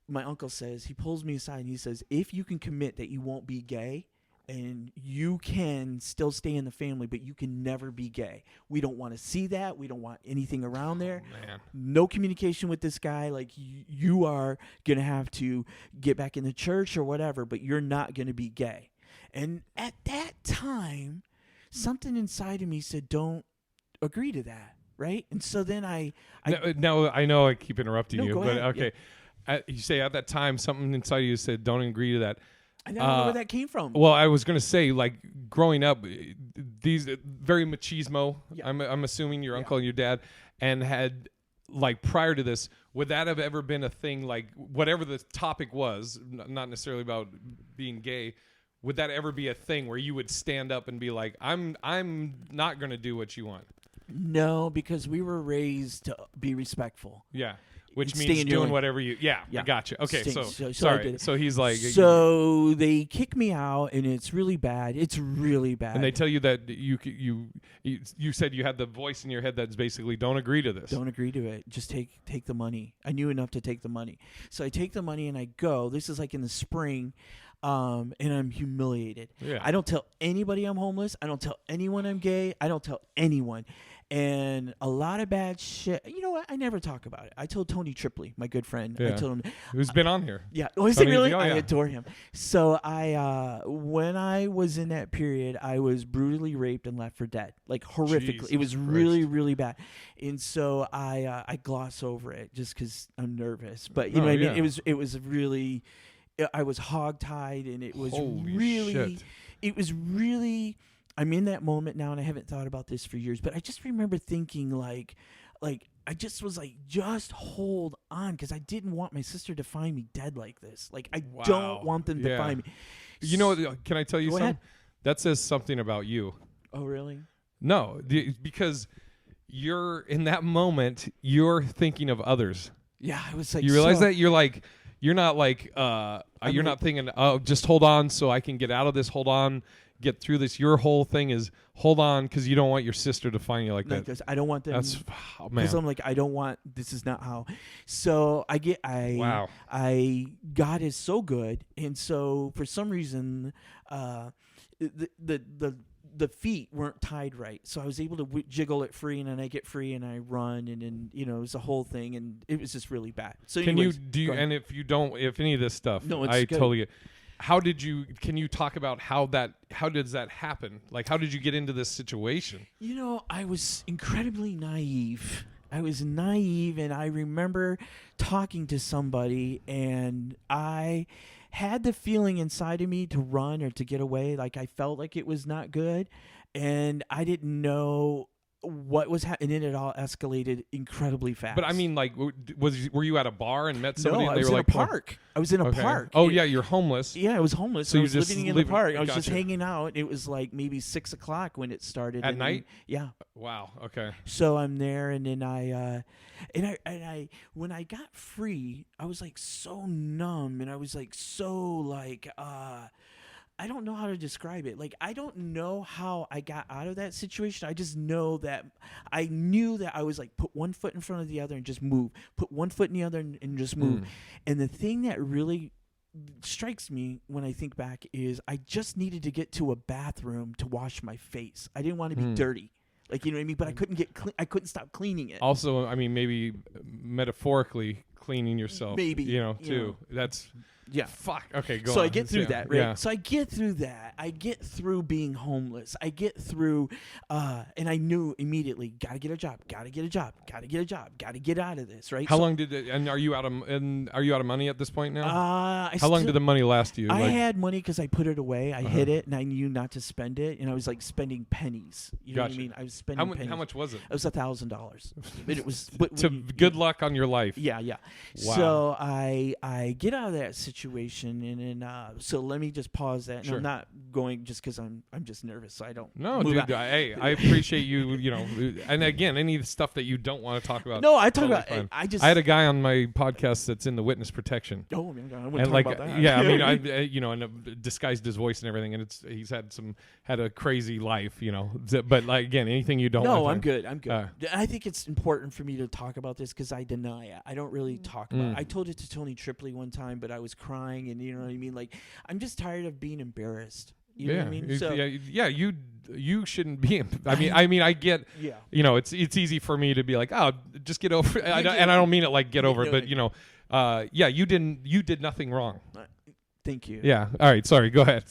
my uncle says, he pulls me aside and he says, "If you can commit that you won't be gay, and you can still stay in the family, but you can never be gay. We don't want to see that. We don't want anything around there. Man. No communication with this guy. Like, you are going to have to get back in the church or whatever, but you're not going to be gay." And at that time, something inside of me said, "Don't agree to that." Right? And so then now I know I keep interrupting you, but ahead. okay. Yeah. You say at that time, something inside of you said, "Don't agree to that." I don't know where that came from. Well, I was going to say, like, growing up, these very machismo. Yeah. I'm assuming your uncle and your dad, and had, like, prior to this, would that have ever been a thing, like, whatever the topic was, not necessarily about being gay, would that ever be a thing where you would stand up and be like, I'm not going to do what you want? No, because we were raised to be respectful. Yeah. Which means doing whatever you... Yeah, I gotcha. Okay, sorry. So he's like... So they kick me out, and it's really bad. It's really bad. And they tell you that you said you had the voice in your head that's basically, don't agree to this. Don't agree to it. Just take the money. I knew enough to take the money. So I take the money, and I go. This is like in the spring, and I'm humiliated. Yeah. I don't tell anybody I'm homeless. I don't tell anyone I'm gay. I don't tell anyone. And a lot of bad shit. You know what? I never talk about it. I told Tony Tripley, my good friend. Yeah. I told him, who's been on here. Yeah. Oh, is it really? Oh, yeah. I adore him. So when I was in that period, I was brutally raped and left for dead, like horrifically. Jesus it was Christ. really, really bad. And so I gloss over it just because I'm nervous. But you know what I mean? It was really, I was hogtied, and it was it was really. I'm in that moment now, and I haven't thought about this for years, but I just remember thinking like I just was like, just hold on, because I didn't want my sister to find me dead like this. Like, I don't want them to find me. You know, can I tell you something? Ahead. That says something about you. Oh, really? No, because you're in that moment, you're thinking of others. Yeah, I was like, you realize that you're like. You're not like you're not thinking, "Oh, just hold on so I can get out of this. Hold on." get through this. Your whole thing is hold on because you don't want your sister to find you like that. This. I don't want them. That's man. Because I'm like, I don't want. This is not how. So Wow. God is so good, and so for some reason, the feet weren't tied right, so I was able to jiggle it free, and then I get free and I run, and then it was a whole thing, and it was just really bad. So can anyways, and if any of this stuff, no, it's I good. totally get. Can you talk about how does that happen? Like, how did you get into this situation? I was incredibly naive. And I remember talking to somebody, and I had the feeling inside of me to run or to get away. Like, I felt like it was not good, and I didn't know what was happening, and it all escalated incredibly fast. But I mean, like, were you at a bar and met somebody? No, and I was in a park. I was in a park. Oh, yeah, you're homeless. Yeah, I was homeless. So I you was just living in the park. I was just hanging out. It was like maybe 6 o'clock when it started. At night? Yeah. Wow. Okay. So I'm there, and then I when I got free, I was like so numb, and I was like so like I don't know how to describe it. Like, I don't know how I got out of that situation. I just know that I knew that I was like, put one foot in front of the other and just move. Put one foot in the other and just move. And the thing that really strikes me when I think back is I just needed to get to a bathroom to wash my face. I didn't want to be dirty. Like, you know what I mean? But I couldn't I couldn't stop cleaning it. Also, I mean, maybe metaphorically cleaning yourself. Maybe. Too. That's... Yeah. Fuck. Okay, go on. So I get through that, right? Yeah. So I get through that. I get through being homeless. I get through, and I knew immediately, gotta get a job, gotta get a job, gotta get a job, gotta get out of this, right? How long did it, and are you out of money at this point now? How long did the money last you? I had money because I put it away. I hid it, and I knew not to spend it, and I was like spending pennies. You know what I mean? I was spending pennies. How much was it? It was $1,000. It was. Good luck on your life. Yeah. Wow. So I get out of that situation, and then so let me just pause that. And Sure. I'm not going just because I'm just nervous, so I don't. No, move dude. out. I appreciate you. And again, any stuff that you don't want to talk about. No, I talk totally about. fine. I had a guy on my podcast that's in the witness protection. Oh man, I wouldn't And talk like, about that. yeah, I mean, and disguised his voice and everything, and he's had a crazy life, But like again, anything you don't. No, want I'm good. I'm good. I think it's important for me to talk about this because I deny it. I don't really talk about it. I told it to Tony Tripoli one time, but I was crying, and you know what I mean. Like, I'm just tired of being embarrassed. You know what I mean? So, you shouldn't be. I mean, I get. Yeah. It's easy for me to be like, oh, just get over it. And I don't mean it like get over it, but you did nothing wrong. Thank you. Yeah. All right. Sorry. Go ahead.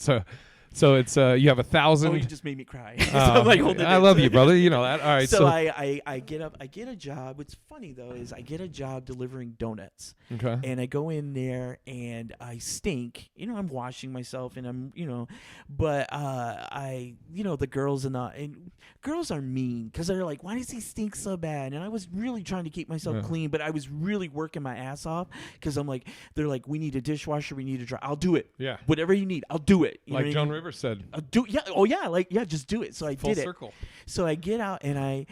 So it's you have 1,000. Oh, you just made me cry. So I'm like holding I love you, brother. You know that. All right. So I get up. I get a job. What's funny though is I get a job delivering donuts. Okay. And I go in there and I stink. I'm washing myself and I'm but the girls and girls are mean because they're like, why does he stink so bad? And I was really trying to keep myself clean, but I was really working my ass off because I'm like, they're like, we need a dishwasher, we need a dryer. I'll do it. Yeah. Whatever you need, I'll do it. Like Joan Rivers said. Just do it. So I did it. Full circle. So I get out and I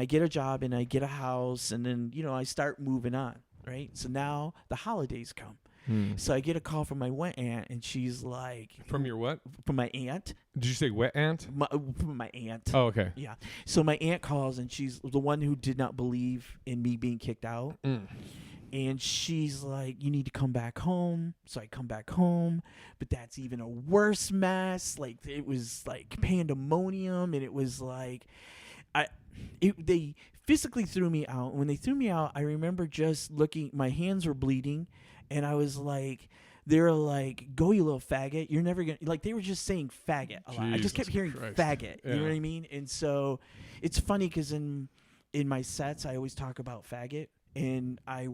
get a job and I get a house and then I start moving on, right? So now the holidays come. So I get a call from my wet aunt and she's like, from your what? From my aunt. Did you say wet aunt? From my aunt. Oh, okay. Yeah. So my aunt calls and she's the one who did not believe in me being kicked out. And she's like, you need to come back home. So I come back home, but that's even a worse mess. Like, it was like pandemonium, and it was like, they physically threw me out. When they threw me out, I remember just looking, my hands were bleeding, and I was like, they were like, go, you little faggot. You're never going to, like, they were just saying faggot a lot. I just kept hearing faggot. You know what I mean? And so it's funny because in my sets, I always talk about faggot. And I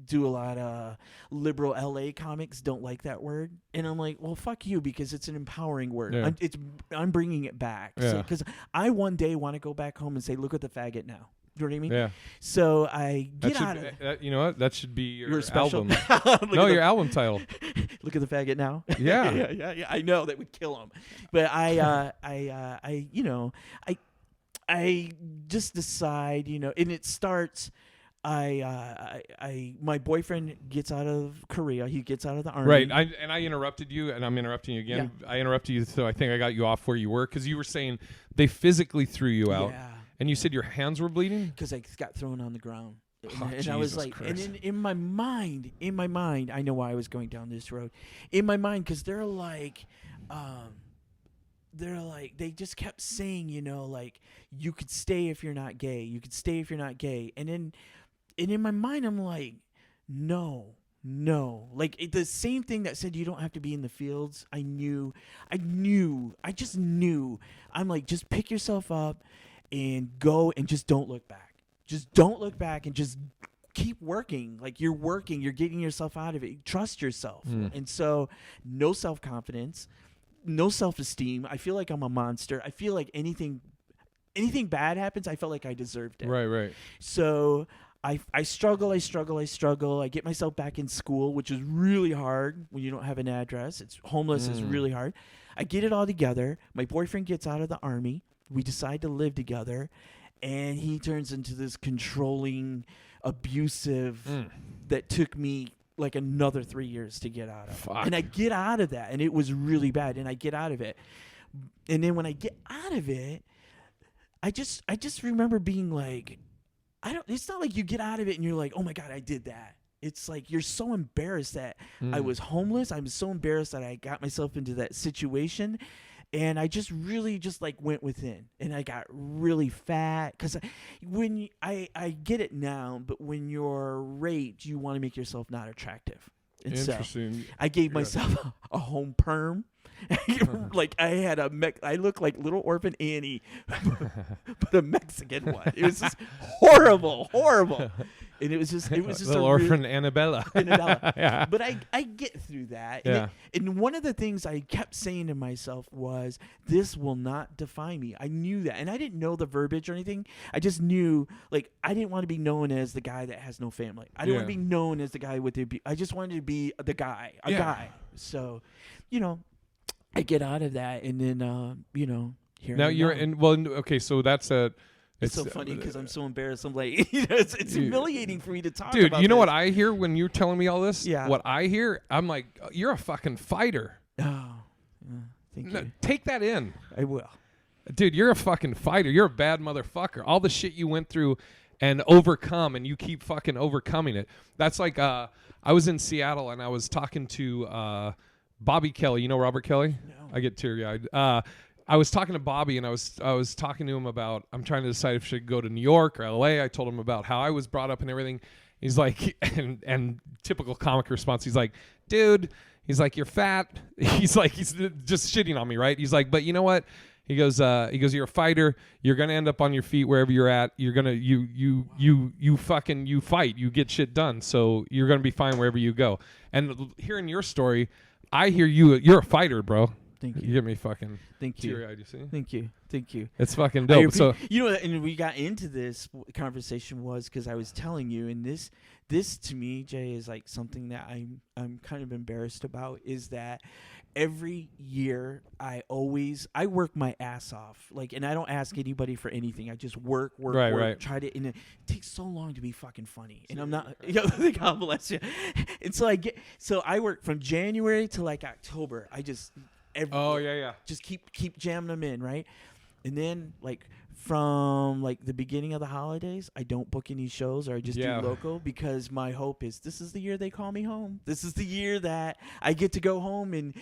do a lot of liberal LA comics don't like that word. And I'm like, well, fuck you, because it's an empowering word. Yeah. I'm bringing it back. Because I one day want to go back home and say, look at the faggot now. You know what I mean? Yeah. So I get out of it. You know what? That should be your special album. No, your album title. Look at the faggot now. Yeah. yeah. I know that would kill him. But I just decide, and it starts. my boyfriend gets out of Korea. He gets out of the army. Right. I interrupted you, and I'm interrupting you again. Yeah. I interrupted you, so I think I got you off where you were, because you were saying they physically threw you out. Yeah. And you said your hands were bleeding? Because I got thrown on the ground. And I was like, Christ. and in my mind, I know why I was going down this road. In my mind, because they just kept saying, you know, like, you could stay if you're not gay. You could stay if you're not gay. And in my mind, I'm like, no. Like, the same thing that said you don't have to be in the fields. I just knew. I'm like, just pick yourself up and go, and just don't look back. Just don't look back, and just keep working. Like, you're working, you're getting yourself out of it. Trust yourself. And so, no self-confidence, no self-esteem. I feel like I'm a monster. I feel like anything bad happens, I felt like I deserved it. Right. So I struggle. I get myself back in school, which is really hard when you don't have an address. It's homeless is really hard. I get it all together. My boyfriend gets out of the army. We decide to live together. And he turns into this controlling, abusive that took me like another 3 years to get out of. Fuck. And I get out of that, and it was really bad, and I get out of it. And then when I get out of it, I just remember being like, it's not like you get out of it and you're like, oh my God, I did that. It's like you're so embarrassed that I was homeless. I'm so embarrassed that I got myself into that situation. And I just really just like went within, and I got really fat, because when I get it now, but when you're raped, you want to make yourself not attractive. And interesting. So I gave myself a home perm. Like, I look like little orphan Annie, but a Mexican one. It was just horrible. And it was just little orphan Annabella. Yeah. But I get through that. Yeah. And one of the things I kept saying to myself was, this will not define me. I knew that. And I didn't know the verbiage or anything. I just knew, like, I didn't want to be known as the guy that has no family. I didn't want to be known as the guy with the I just wanted to be the guy, a guy. So, you know, I get out of that, and then, you know, here now you're now. in. Well, okay, so that's a. It's so funny because I'm so embarrassed. I'm like, you know, it's humiliating for me to talk. Dude, about you know this. what I hear when you're telling me all this? Yeah. What I hear, I'm like, you're a fucking fighter. Oh, thank you. Take that in. I will. Dude, you're a fucking fighter. You're a bad motherfucker. All the shit you went through and overcome, and you keep fucking overcoming it. That's like, I was in Seattle, and I was talking to Bobby Kelly. You know Robert Kelly? No. I get teary-eyed. I was talking to Bobby, and I was talking to him about, I'm trying to decide if I should go to New York or LA. I told him about how I was brought up and everything. He's like, and typical comic response, he's like, dude, he's like, you're fat. He's like, he's just shitting on me, right? He's like, but you know what? He goes, you're a fighter. You're gonna end up on your feet wherever you're at. You're gonna you fight. You get shit done. So you're gonna be fine wherever you go. And hearing your story, I hear you're a fighter, bro. Thank you. You get me fucking Thank you. teary-eyed, you see? Thank you. It's fucking dope. So you know, and we got into this conversation was because I was telling you, and this to me, Jay, is like something that I'm kind of embarrassed about, is that every year I work my ass off, like, and I don't ask anybody for anything. I just work, right. try to, and it takes so long to be fucking funny, and I'm not. God bless you. And so I work from January to like October. I just. Just keep jamming them in, right? And then like from like the beginning of the holidays, I don't book any shows, or I just do local, because my hope is this is the year they call me home. This is the year that I get to go home, and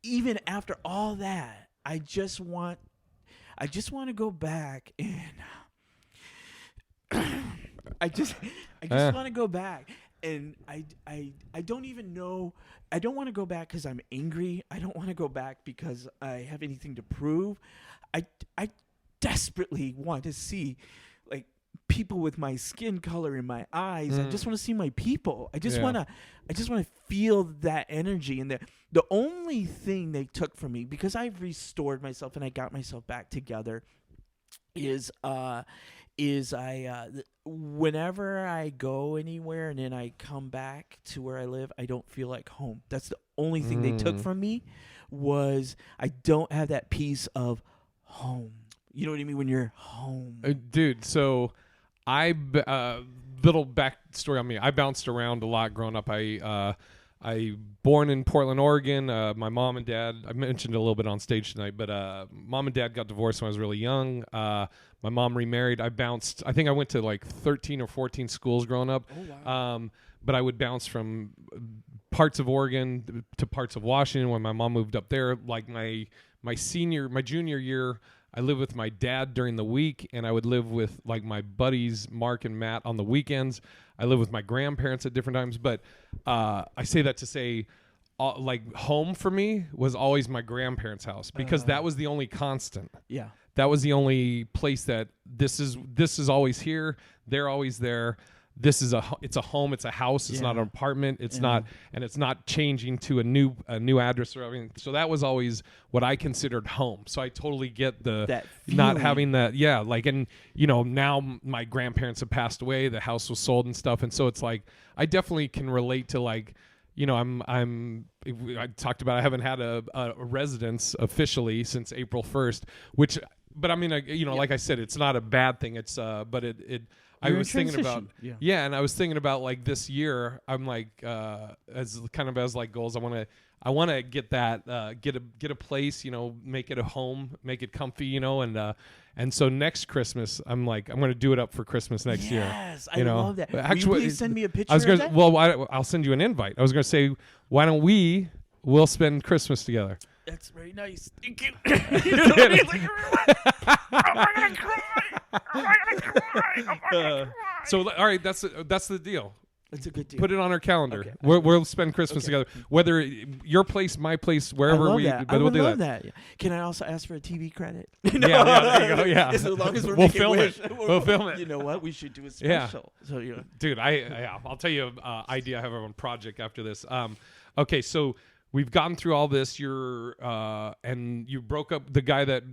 even after all that, I just want to go back, and I just want to go back. And I don't even know. I don't want to go back because I'm angry. I don't want to go back because I have anything to prove. I desperately want to see like people with my skin color in my eyes. I just want to see my people. I just want to feel that energy. And the only thing they took from me, because I've restored myself and I got myself back together, is whenever I go anywhere and then I come back to where I live, I don't feel like home. That's the only thing they took from me, was I don't have that piece of home. You know what I mean? When you're home. Dude, so the little backstory on me. I bounced around a lot growing up. I born in Portland, Oregon. My mom and dad, I mentioned it a little bit on stage tonight, but mom and dad got divorced when I was really young. My mom remarried. I think I went to like 13 or 14 schools growing up. Oh, wow. But I would bounce from parts of Oregon to parts of Washington when my mom moved up there. Like my junior year, I lived with my dad during the week, and I would live with like my buddies Mark and Matt on the weekends. I lived with my grandparents at different times, but I say that to say, like home for me was always my grandparents' house because that was the only constant. Yeah, that was the only place that this is always here. They're always there. It's a home. It's a house. It's not an apartment. It's not, and it's not changing to a new address or everything. So that was always what I considered home. So I totally get that not having that. Yeah. Like, and now my grandparents have passed away. The house was sold and stuff. And so it's like, I definitely can relate to like, I talked about, I haven't had a residence officially since April 1st, but I mean, like I said, it's not a bad thing. It's, but I was thinking about, and I was thinking about like this year, I'm like, as like goals, I want to get that, get a place, make it a home, make it comfy, and so next Christmas, I'm like, I'm going to do it up for Christmas next year. Yes, I love that. Actually, will you please send me a picture of that? Well, I'll send you an invite. I was going to say, why don't we'll spend Christmas together? That's very nice. Thank you. So, all right, that's the deal. That's a good deal. Put it on our calendar. Okay. We'll spend Christmas together. Whether your place, my place, wherever we'll do that. Yeah. Can I also ask for a TV credit? Yeah, there you go. Yeah. As long as we'll film it. We'll film it. You know what? We should do a special. Yeah. So dude, I'll tell you an idea I have on project after this. Okay, so we've gotten through all this. And you broke up the guy that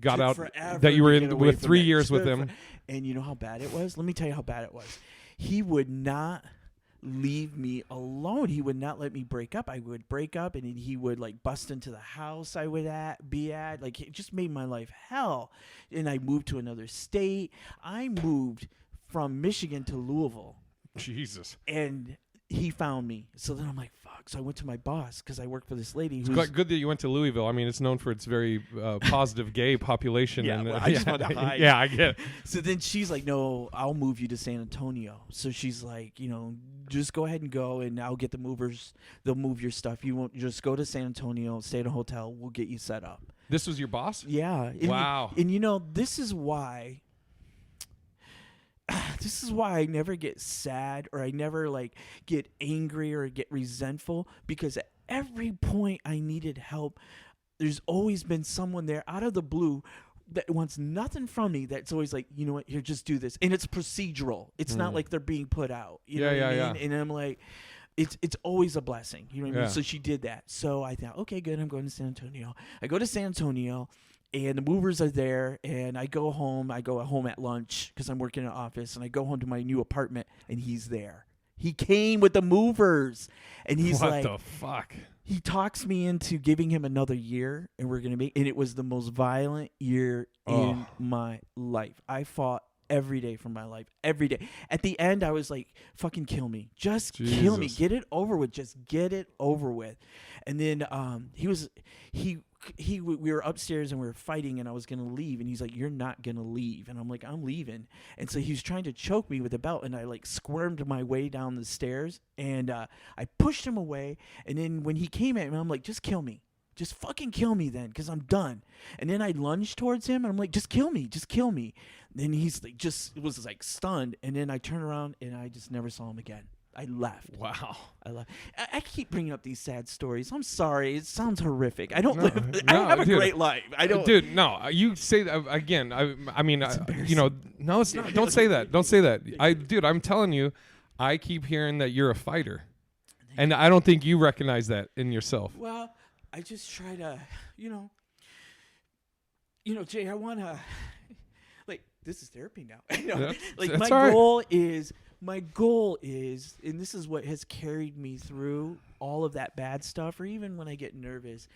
got out that you were in with 3 years with him. And you know how bad it was? Let me tell you how bad it was. He would not leave me alone. He would not let me break up. I would break up, and then he would like bust into the house I would be at. Like, it just made my life hell. And I moved to another state. I moved from Michigan to Louisville. Jesus. And he found me. So then I'm like, fuck. So I went to my boss because I work for this lady. It's quite good that you went to Louisville. I mean, it's known for its very positive gay population. Yeah, I just want to hide. Yeah, I get it. So then she's like, no, I'll move you to San Antonio. So she's like, just go ahead and go, and I'll get the movers. They'll move your stuff. You won't just go to San Antonio, stay at a hotel. We'll get you set up. This was your boss? Yeah. Wow. And this is why. This is why I never get sad, or I never like get angry or get resentful, because at every point I needed help, there's always been someone there out of the blue that wants nothing from me. That's always like, you know what, here, just do this. And it's procedural. It's not like they're being put out. You know what I mean? And I'm like, it's always a blessing. You know what I mean? So she did that. So I thought, okay, good. I'm going to San Antonio. I go to San Antonio. And the movers are there, and I go home. I go home at lunch because I'm working in an office, and I go home to my new apartment, and he's there. He came with the movers, and he's like, what the fuck? He talks me into giving him another year, and we're going to and it was the most violent year in my life. I fought every day for my life, every day. At the end, I was like, fucking kill me. Just kill me. Get it over with. Just get it over with. And then we were upstairs and we were fighting, and I was going to leave, and he's like, you're not going to leave. And I'm like, I'm leaving. And so he was trying to choke me with a belt, and I like squirmed my way down the stairs, and I pushed him away. And then when he came at me, I'm like, just kill me. Just fucking kill me then, because I'm done. And then I lunged towards him, and I'm like, just kill me. Just kill me. And then he's like, was like stunned. And then I turned around, and I just never saw him again. I left. Wow. I left. I keep bringing up these sad stories. I'm sorry. It sounds horrific. I don't live. I don't have a great life. I don't. Dude, no. You say that again. I mean, no, it's not. Don't say that. Don't say that. I'm telling you, I keep hearing that you're a fighter, and I don't think you recognize that in yourself. Well, I just try to, Jay, I want to, like, this is therapy now. Like, my goal is, and this is what has carried me through all of that bad stuff, or even when I get nervous,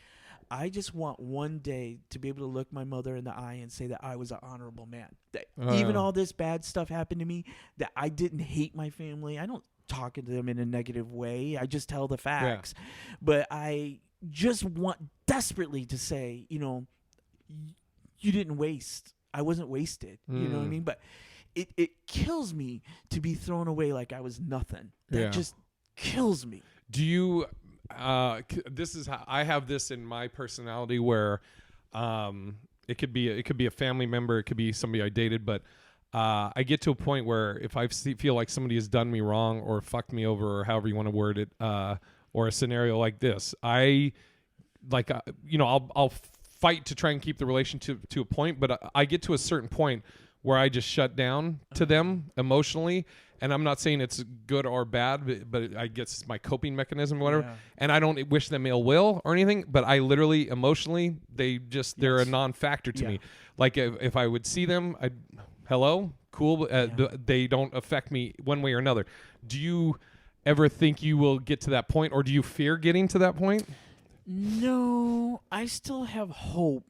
I just want one day to be able to look my mother in the eye and say that I was an honorable man. That even all this bad stuff happened to me, that I didn't hate my family. I don't talk to them in a negative way. I just tell the facts. Yeah. But I just want desperately to say, you know, you didn't waste. I wasn't wasted. You know what I mean? But it kills me to be thrown away like I was nothing. That just kills me. Do you... this is how I have this in my personality where it could be a family member, it could be somebody I dated, but I get to a point where if I feel like somebody has done me wrong or fucked me over or however you want to word it, or a scenario like this, I like I'll fight to try and keep the relationship to a point, but I get to a certain point where I just shut down to them emotionally. And I'm not saying it's good or bad, but I guess it's my coping mechanism or whatever. Yeah. And I don't wish them ill will or anything, but I literally, emotionally, they're a non-factor to me. Like if I would see them, hello, cool, they don't affect me one way or another. Do you ever think you will get to that point, or do you fear getting to that point? No, I still have hope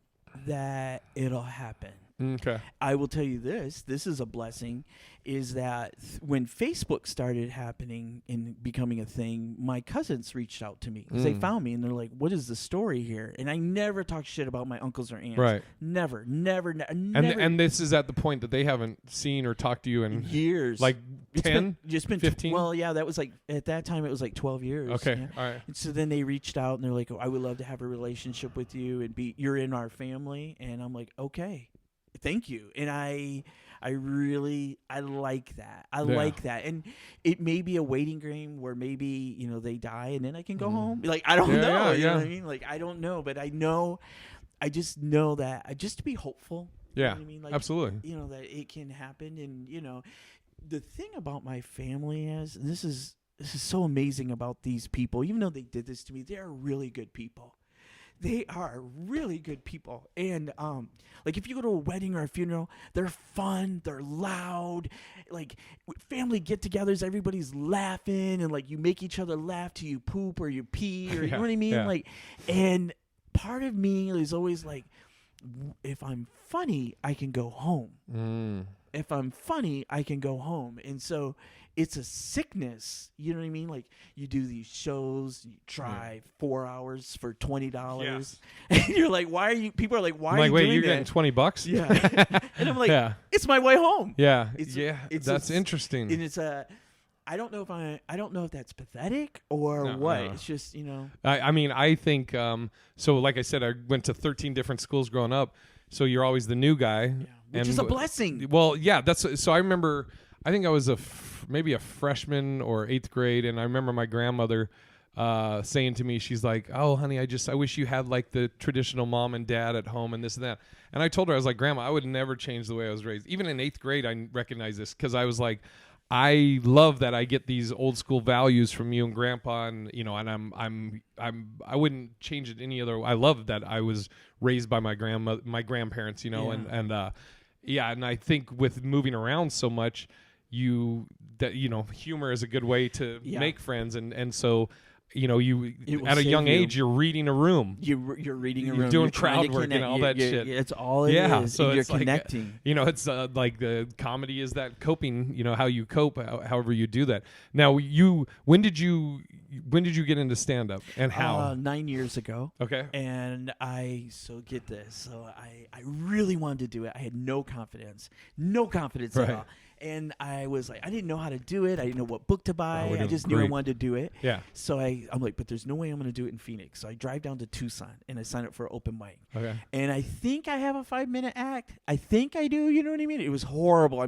that it'll happen. Okay. I will tell you this is a blessing, is that when Facebook started happening and becoming a thing, my cousins reached out to me because they found me and they're like, what is the story here? And I never talk shit about my uncles or aunts. Right. Never. And this is at the point that they haven't seen or talked to you in years. Like 10? It's been 15? Well, yeah, that was like, at that time it was like 12 years. Okay. Yeah. All right. And so then they reached out and they're like, I would love to have a relationship with you and you're in our family. And I'm like, okay. Thank you. And I like that. I like that. And it may be a waiting game where maybe, you know, they die and then I can go home. Like, I don't know. You know what I mean? Like, I don't know. But I just know that, just to be hopeful. Yeah, you know what I mean? Like, absolutely. You know, that it can happen. And, you know, the thing about my family is, and this is so amazing about these people, even though they did this to me, they are really good people. They are really good people. And like if you go to a wedding or a funeral, they're fun, they're loud. Like family get-togethers, everybody's laughing and like you make each other laugh till you poop or you pee or you know what I mean? Yeah. Like, and part of me is always like, if I'm funny, I can go home. If I'm funny, I can go home. And so it's a sickness. You know what I mean? Like you do these shows, you drive 4 hours for $20. Yes. And you're like, why are you, people are like, why are you wait, doing you're that? getting $20? Yeah. And I'm like, it's my way home. Yeah. That's interesting. And it's I don't know if that's pathetic or what. No. It's just, you know. I mean, I think, so like I said, I went to 13 different schools growing up. So you're always the new guy. Yeah. Which is a blessing. Well, yeah, so I remember, I think I was maybe a freshman or 8th grade, and I remember my grandmother saying to me, she's like, oh, honey, I wish you had like the traditional mom and dad at home and this and that. And I told her, I was like, Grandma, I would never change the way I was raised. Even in 8th grade, I recognized this because I was like, I love that I get these old school values from you and Grandpa, and you know, and I wouldn't change it any other. I love that I was raised by my grandparents, you know, and I think with moving around so much, humor is a good way to make friends, and so. You know, at a young age, you're reading a room. You're reading a room. You're doing crowd work and all that shit. It's all it is. So you're it's connecting. Like, you know, it's like the comedy is that coping. You know, how you cope, however you do that. Now, when did you get into stand up and how? 9 years ago. Okay. And get this. So I really wanted to do it. I had no confidence at all. And I was like, I didn't know how to do it. I didn't know what book to buy. I just knew I wanted to do it. Yeah. So I'm like, but there's no way I'm going to do it in Phoenix. So I drive down to Tucson and I sign up for an open mic. Okay. And I think I have a 5-minute act. I think I do. You know what I mean? It was horrible.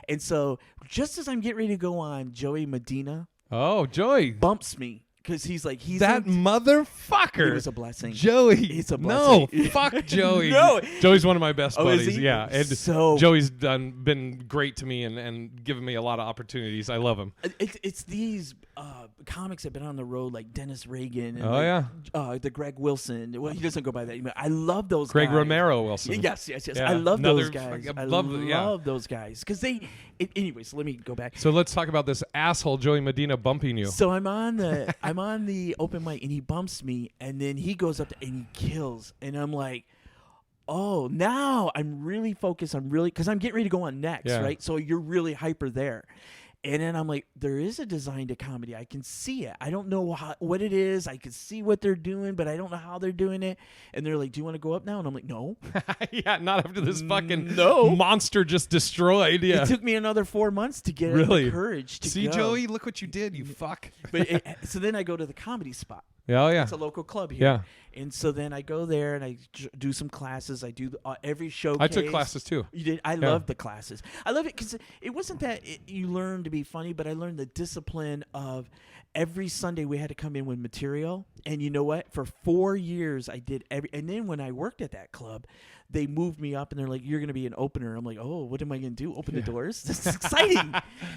And so just as I'm getting ready to go on, Joey Medina. Oh, Joey. Bumps me. Because he's that motherfucker. It was a blessing. Joey. It's a blessing. No, fuck Joey. No. Joey's one of my best buddies. Is he? Yeah. And so Joey's been great to me and given me a lot of opportunities. I love him. It's these comics that have been on the road like Dennis Reagan and the Greg Wilson. Well, he doesn't go by that. I love those guys. Greg Romero Wilson. Yes. Yeah. I love those guys. I love those guys. Because anyways, let me go back. So let's talk about this asshole Joey Medina bumping you. So I'm on the I'm on the open mic, and he bumps me, and then he goes up and he kills, and I'm like, oh, now I'm really focused. Because I'm getting ready to go on next, right? So you're really hyper there. And then I'm like, there is a design to comedy. I can see it. I don't know what it is. I can see what they're doing, but I don't know how they're doing it. And they're like, do you want to go up now? And I'm like, no. Yeah, not after this fucking monster just destroyed. Yeah. It took me another 4 months to get the courage to see, go. Joey, look what you did, you fuck. But so then I go to the comedy spot. Oh, yeah. It's a local club here. Yeah. And so then I go there and I do some classes. I do every showcase. I took classes too. You did? I loved the classes. I love it because it wasn't that you learned to be funny, but I learned the discipline of every Sunday we had to come in with material. And you know what? For 4 years I did and then when I worked at that club, they moved me up and they're like, you're going to be an opener. I'm like, oh, what am I going to do? Open the doors? This is exciting.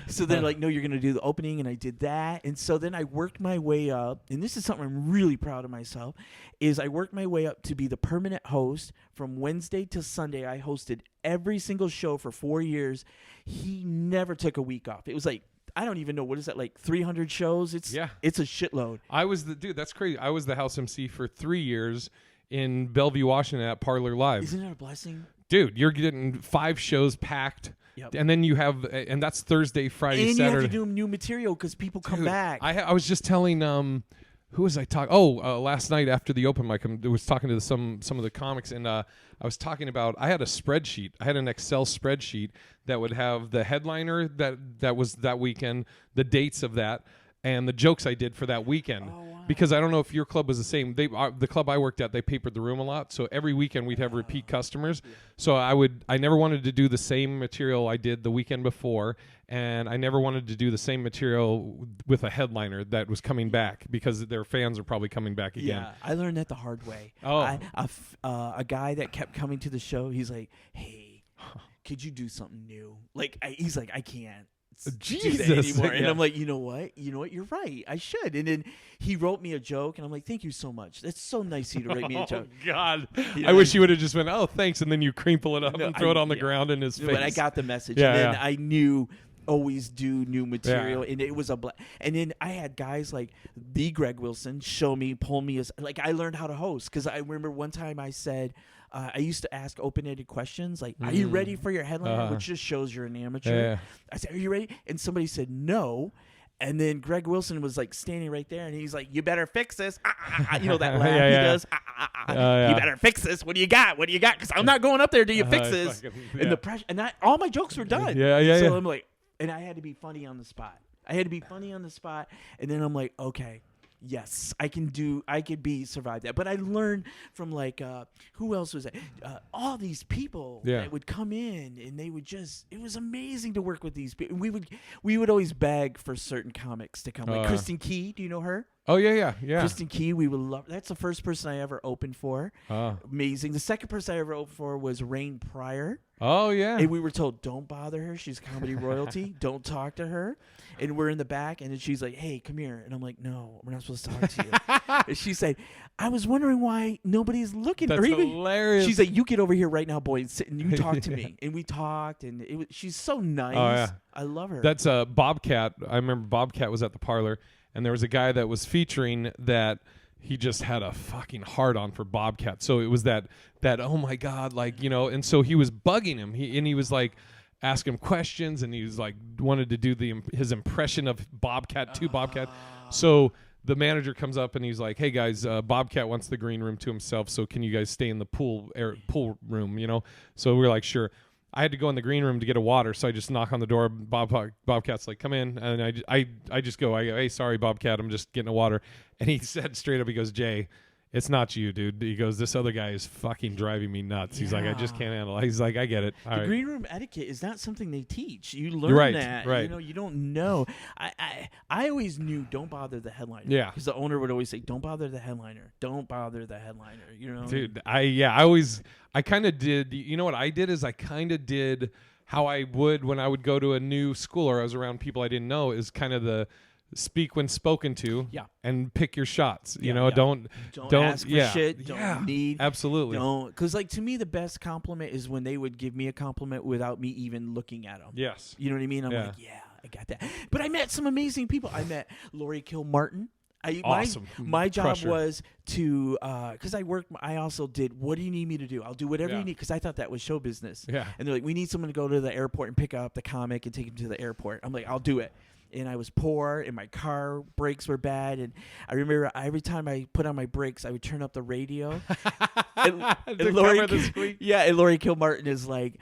So they're like, no, you're going to do the opening. And I did that. And so then I worked my way up. And this is something I'm really proud of myself, is I worked my way up to be the permanent host. From Wednesday to Sunday, I hosted every single show for 4 years. He never took a week off. It was like, I don't even know, what is that, like 300 shows? It's a shitload. That's crazy. I was the house MC for 3 years in Bellevue, Washington at Parlor Live. Isn't that a blessing? Dude, you're getting 5 shows packed. Yep. And then you have, and that's Thursday, Friday, and Saturday. And you have to do new material because people come back. I was just telling, who was I talking? Last night after the open mic, I was talking to some of the comics, and I was talking about, I had a spreadsheet. I had an Excel spreadsheet that would have the headliner that was that weekend, the dates of that, and the jokes I did for that weekend. Oh, wow. Because I don't know if your club was the same. The club I worked at, they papered the room a lot, so every weekend we'd have repeat customers. Yeah. So I never wanted to do the same material I did the weekend before, and I never wanted to do the same material with a headliner that was coming back because their fans are probably coming back again. Yeah, I learned that the hard way. Oh. A guy that kept coming to the show, he's like, hey, could you do something new? He's like, I can't. Jesus. Do that anymore. And I'm like, you know what? You're right. I should. And then he wrote me a joke, and I'm like, thank you so much. That's so nice of you to write me a joke. Oh, God. I wish you would have just went, oh, thanks, and then you crinkle it up and throw it on the ground in his face. But I got the message. And then I knew always do new material, and it was and then I had guys like the Greg Wilson pull me as, like, I learned how to host because I remember one time I said, I used to ask open-ended questions like, are you ready for your headliner? Which just shows you're an amateur. Yeah. I said, are you ready? And somebody said no. And then Greg Wilson was like standing right there, and he's like, you better fix this. You know that laugh he does. You better fix this. What do you got? What do you got? Because I'm not going up there till you fix this. And the pressure, and all my jokes were done. So I'm like, and I had to be funny on the spot. And then I'm like, okay, yes, I could survive that. But I learned from who else was that? All these people that would come in, and they would it was amazing to work with these people. We would always beg for certain comics to come. Like Kristen Key, do you know her? Oh, yeah. Kristen Key, we would love. That's the first person I ever opened for. Amazing. The second person I ever opened for was Rain Pryor. Oh, yeah. And we were told, don't bother her. She's comedy royalty. Don't talk to her. And we're in the back, and she's like, hey, come here. And I'm like, no, we're not supposed to talk to you. And she said, I was wondering why nobody's looking. That's hilarious. She's like, you get over here right now, boy, and sit and you talk to me. And we talked, and she's so nice. Oh, yeah. I love her. That's Bobcat. I remember Bobcat was at the Parlor, and there was a guy that was featuring that he just had a fucking hard on for Bobcat. So it was that oh my God, and so he was bugging him. He was like asking him questions, and he was like wanted to do his impression of Bobcat to Bobcat. So the manager comes up and he's like, hey guys, Bobcat wants the green room to himself, so can you guys stay in the pool room, So we were like, sure. I had to go in the green room to get a water, so I just knock on the door. Bobcat's like, come in. And I just go, hey, sorry, Bobcat, I'm just getting a water. And he said straight up, he goes, Jay, it's not you, dude. He goes, this other guy is fucking driving me nuts. He's like, I just can't handle it. He's like, I get it. All right. Green room etiquette is not something they teach. You learn that. Right. You don't know. I always knew, don't bother the headliner. Yeah. Because the owner would always say, don't bother the headliner. Don't bother the headliner. Dude, I kind of did. You know what I did is I kind of did how I would when I would go to a new school or I was around people I didn't know, is kind of the speak when spoken to, and pick your shots. Don't ask for shit. Don't need. Absolutely. Don't, because to me the best compliment is when they would give me a compliment without me even looking at them. Yes. You know what I mean? I'm like, yeah, I got that. But I met some amazing people. I met Lori Kilmartin. Awesome. My job Crusher. was to because I also did. What do you need me to do? I'll do whatever you need because I thought that was show business. Yeah. And they're like, we need someone to go to the airport and pick up the comic and take him to the airport. I'm like, I'll do it. And I was poor, and my car brakes were bad. And I remember every time I put on my brakes, I would turn up the radio. and Laurie Kilmartin is like,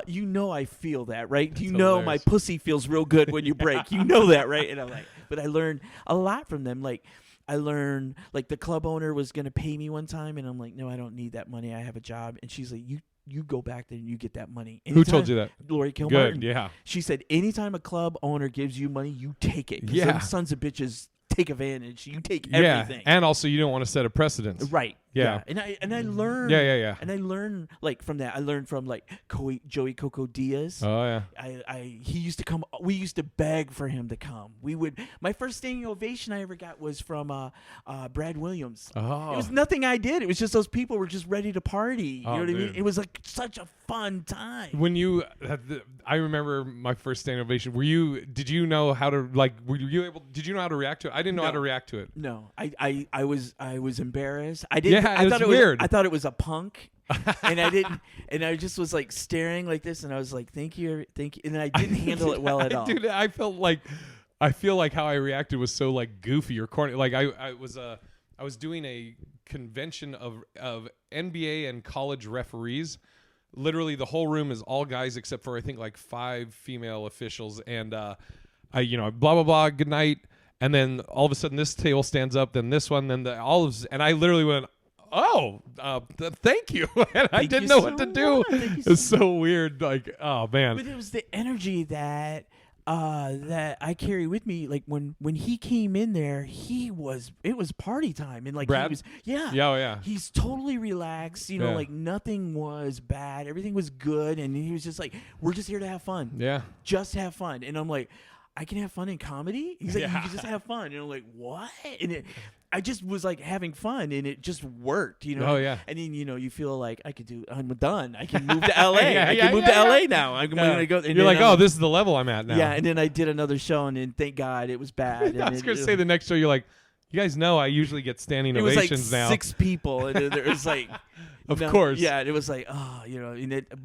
you know, I feel that, right? That's you know, hilarious. my pussy feels real good when you brake. You know that, right? And I'm like, but I learned a lot from them. Like, I learned, like, the club owner was going to pay me one time, and I'm like, no, I don't need that money. I have a job. And she's like, you go back there and you get that money. Who told you that? Laurie Kilmartin. Good, yeah. She said, anytime a club owner gives you money, you take it. 'Cause Yeah. them sons of bitches take advantage. You take everything. And also you don't want to set a precedence. Right. Yeah. And I learned. Yeah. And I learned, like, from that. I learned from, like, Joey Coco Diaz. Oh yeah. He used to come. We used to beg for him to come. My first standing ovation I ever got was from Brad Williams. Oh. It was nothing I did. It was just those people were just ready to party. You know what I mean? Dude. It was like such a fun time. When you, I remember my first standing ovation. Did you know how to, like, did you know how to react to it? I didn't know how to react to it. No, I was embarrassed. I didn't. Yeah, I thought it was weird. I thought it was a punk, and I didn't. And I just was like staring like this, and I was like, "Thank you," and then I didn't handle it well at all. Dude, I feel like how I reacted was so, like, goofy or corny. Like I was doing a convention of NBA and college referees. Literally, the whole room is all guys except for I think like 5 female officials, and I blah blah blah. Good night. And then all of a sudden, this table stands up, then this one, then and I literally went, "Oh, thank you," and I didn't know what to do. It's so weird, like, oh man. But it was the energy that I carry with me. Like when he came in there, it was party time, and like Brad? yeah, he's totally relaxed. You know, like nothing was bad, everything was good, and he was just like, "We're just here to have fun, just have fun." And I'm like, I can have fun in comedy? He's like, you can just have fun. And I'm like, what? And I just was like having fun, and it just worked, you know? Oh, yeah. And then, you feel like I'm done. I can move to L.A. I can move to L.A. now. I'm going to go. And you're like, oh, this is the level I'm at now. Yeah, and then I did another show, and then thank God it was bad. I was going to say the next show, you're like, you guys know I usually get standing ovations it was like now. 6 people, and then there was like... Of course. Yeah, and it was like, oh,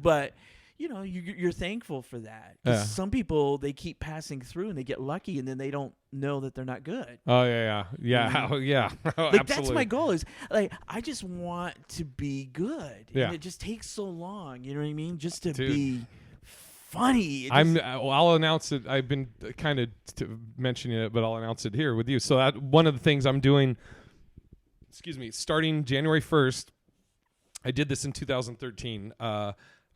but... you're thankful for that. 'Cause some people, they keep passing through and they get lucky, and then they don't know that they're not good. Oh yeah. Oh, yeah. Like, absolutely. that's my goal. Is like, I just want to be good. Yeah. And it just takes so long. You know what I mean? Just to be funny. I'll announce it. I've been kind of mentioning it, but I'll announce it here with you. So one of the things I'm doing, starting January 1st. I did this in 2013.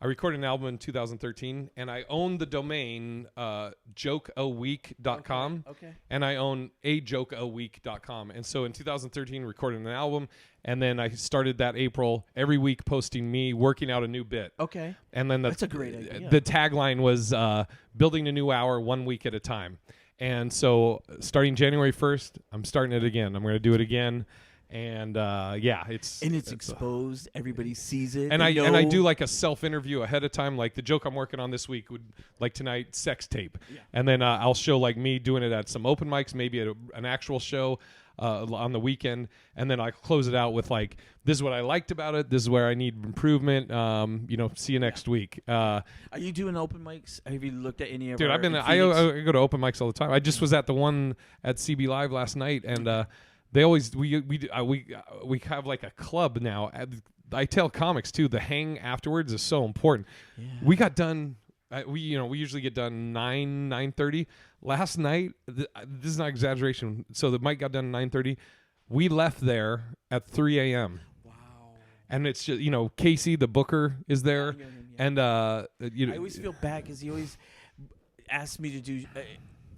I recorded an album in 2013, and I own the domain jokeaweek.com, and I own ajokeaweek.com. And so in 2013, recorded an album, and then I started that April every week posting me working out a new bit. Okay. And then that's a great idea. The tagline was building a new hour 1 week at a time. And so starting January 1st, I'm starting it again. I'm going to do it again. And it's exposed. Everybody sees it. And I do like a self-interview ahead of time. Like the joke I'm working on this week would, like tonight, sex tape. Yeah. And then I'll show like me doing it at some open mics, maybe at an actual show on the weekend. And then I close it out with like, this is what I liked about it. This is where I need improvement. See you next week. Are you doing open mics? Have you looked at any of? Dude, I go to open mics all the time. I just was at the one at CB Live last night, and they always we have like a club now. I tell comics too. The hang afterwards is so important. Yeah. We got done. We usually get done 9:30. Last night, this is not exaggeration. So the mic got done at 9:30. We left there at 3 a.m. Wow. And it's just Casey the booker is there, and I always feel bad because he always asks me to do.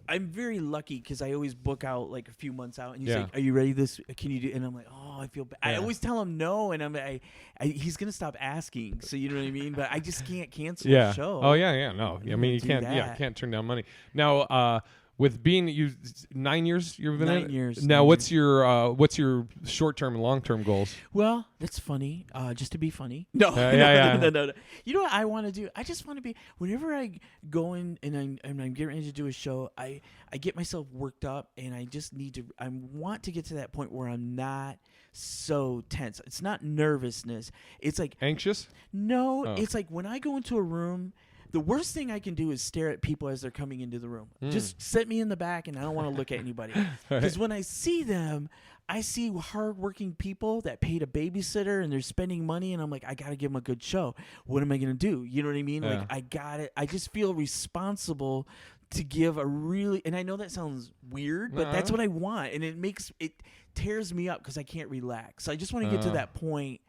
I'm very lucky because I always book out like a few months out, and he's like, "Are you ready? Can you do?" And I'm like, "Oh, I feel bad." Yeah. I always tell him no, and he's gonna stop asking. So you know what I mean? But I just can't cancel the show. Oh yeah. No, I mean you can't. Yeah, can't turn down money. Now, with being 9 years you've been 9 in years. now. What's your short-term and long-term goals? Well, that's funny. Just to be funny. No, no. You know what I want to do? I just want to be. Whenever I go in and I'm getting ready to do a show, I get myself worked up, and I just need to. I want to get to that point where I'm not so tense. It's not nervousness. It's like anxious. No, It's like when I go into a room. The worst thing I can do is stare at people as they're coming into the room. Just set me in the back, and I don't want to look at anybody. Because when I see them, I see hardworking people that paid a babysitter, and they're spending money, and I'm like, I got to give them a good show. What am I going to do? You know what I mean? Yeah. Like, I got it. I just feel responsible to give a really, and I know that sounds weird, but that's what I want. And it tears me up because I can't relax. So I just want to get to that point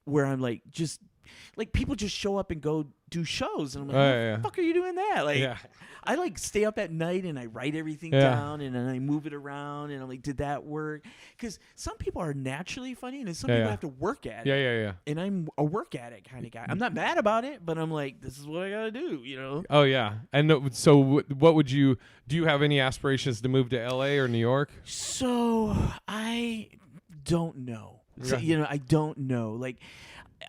where I'm like, just like people just show up and go do shows, and I'm like, how the fuck are you doing that? Like, I like stay up at night and I write everything down, and then I move it around, and I'm like, did that work? Because some people are naturally funny, and some people have to work at it. And I'm a work at it kind of guy. I'm not mad about it, but I'm like, this is what I gotta do, you know? Oh yeah. And so what would you do? You have any aspirations to move to LA or New York? So I don't know. So, you know, I don't know. Like,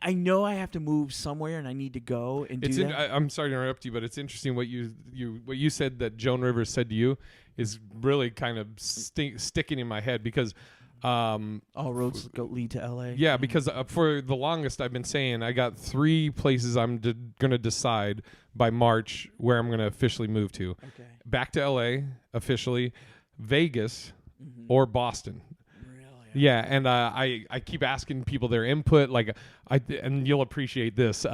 I know I have to move somewhere, and I need to go and do that. I'm sorry to interrupt you, but it's interesting what you said that Joan Rivers said to you is really kind of sticking in my head because all roads lead to LA. Yeah, because for the longest I've been saying I got 3 places I'm going to decide by March where I'm going to officially move to. Okay. Back to LA officially, Vegas, or Boston. Yeah, and I keep asking people their input, like and you'll appreciate this.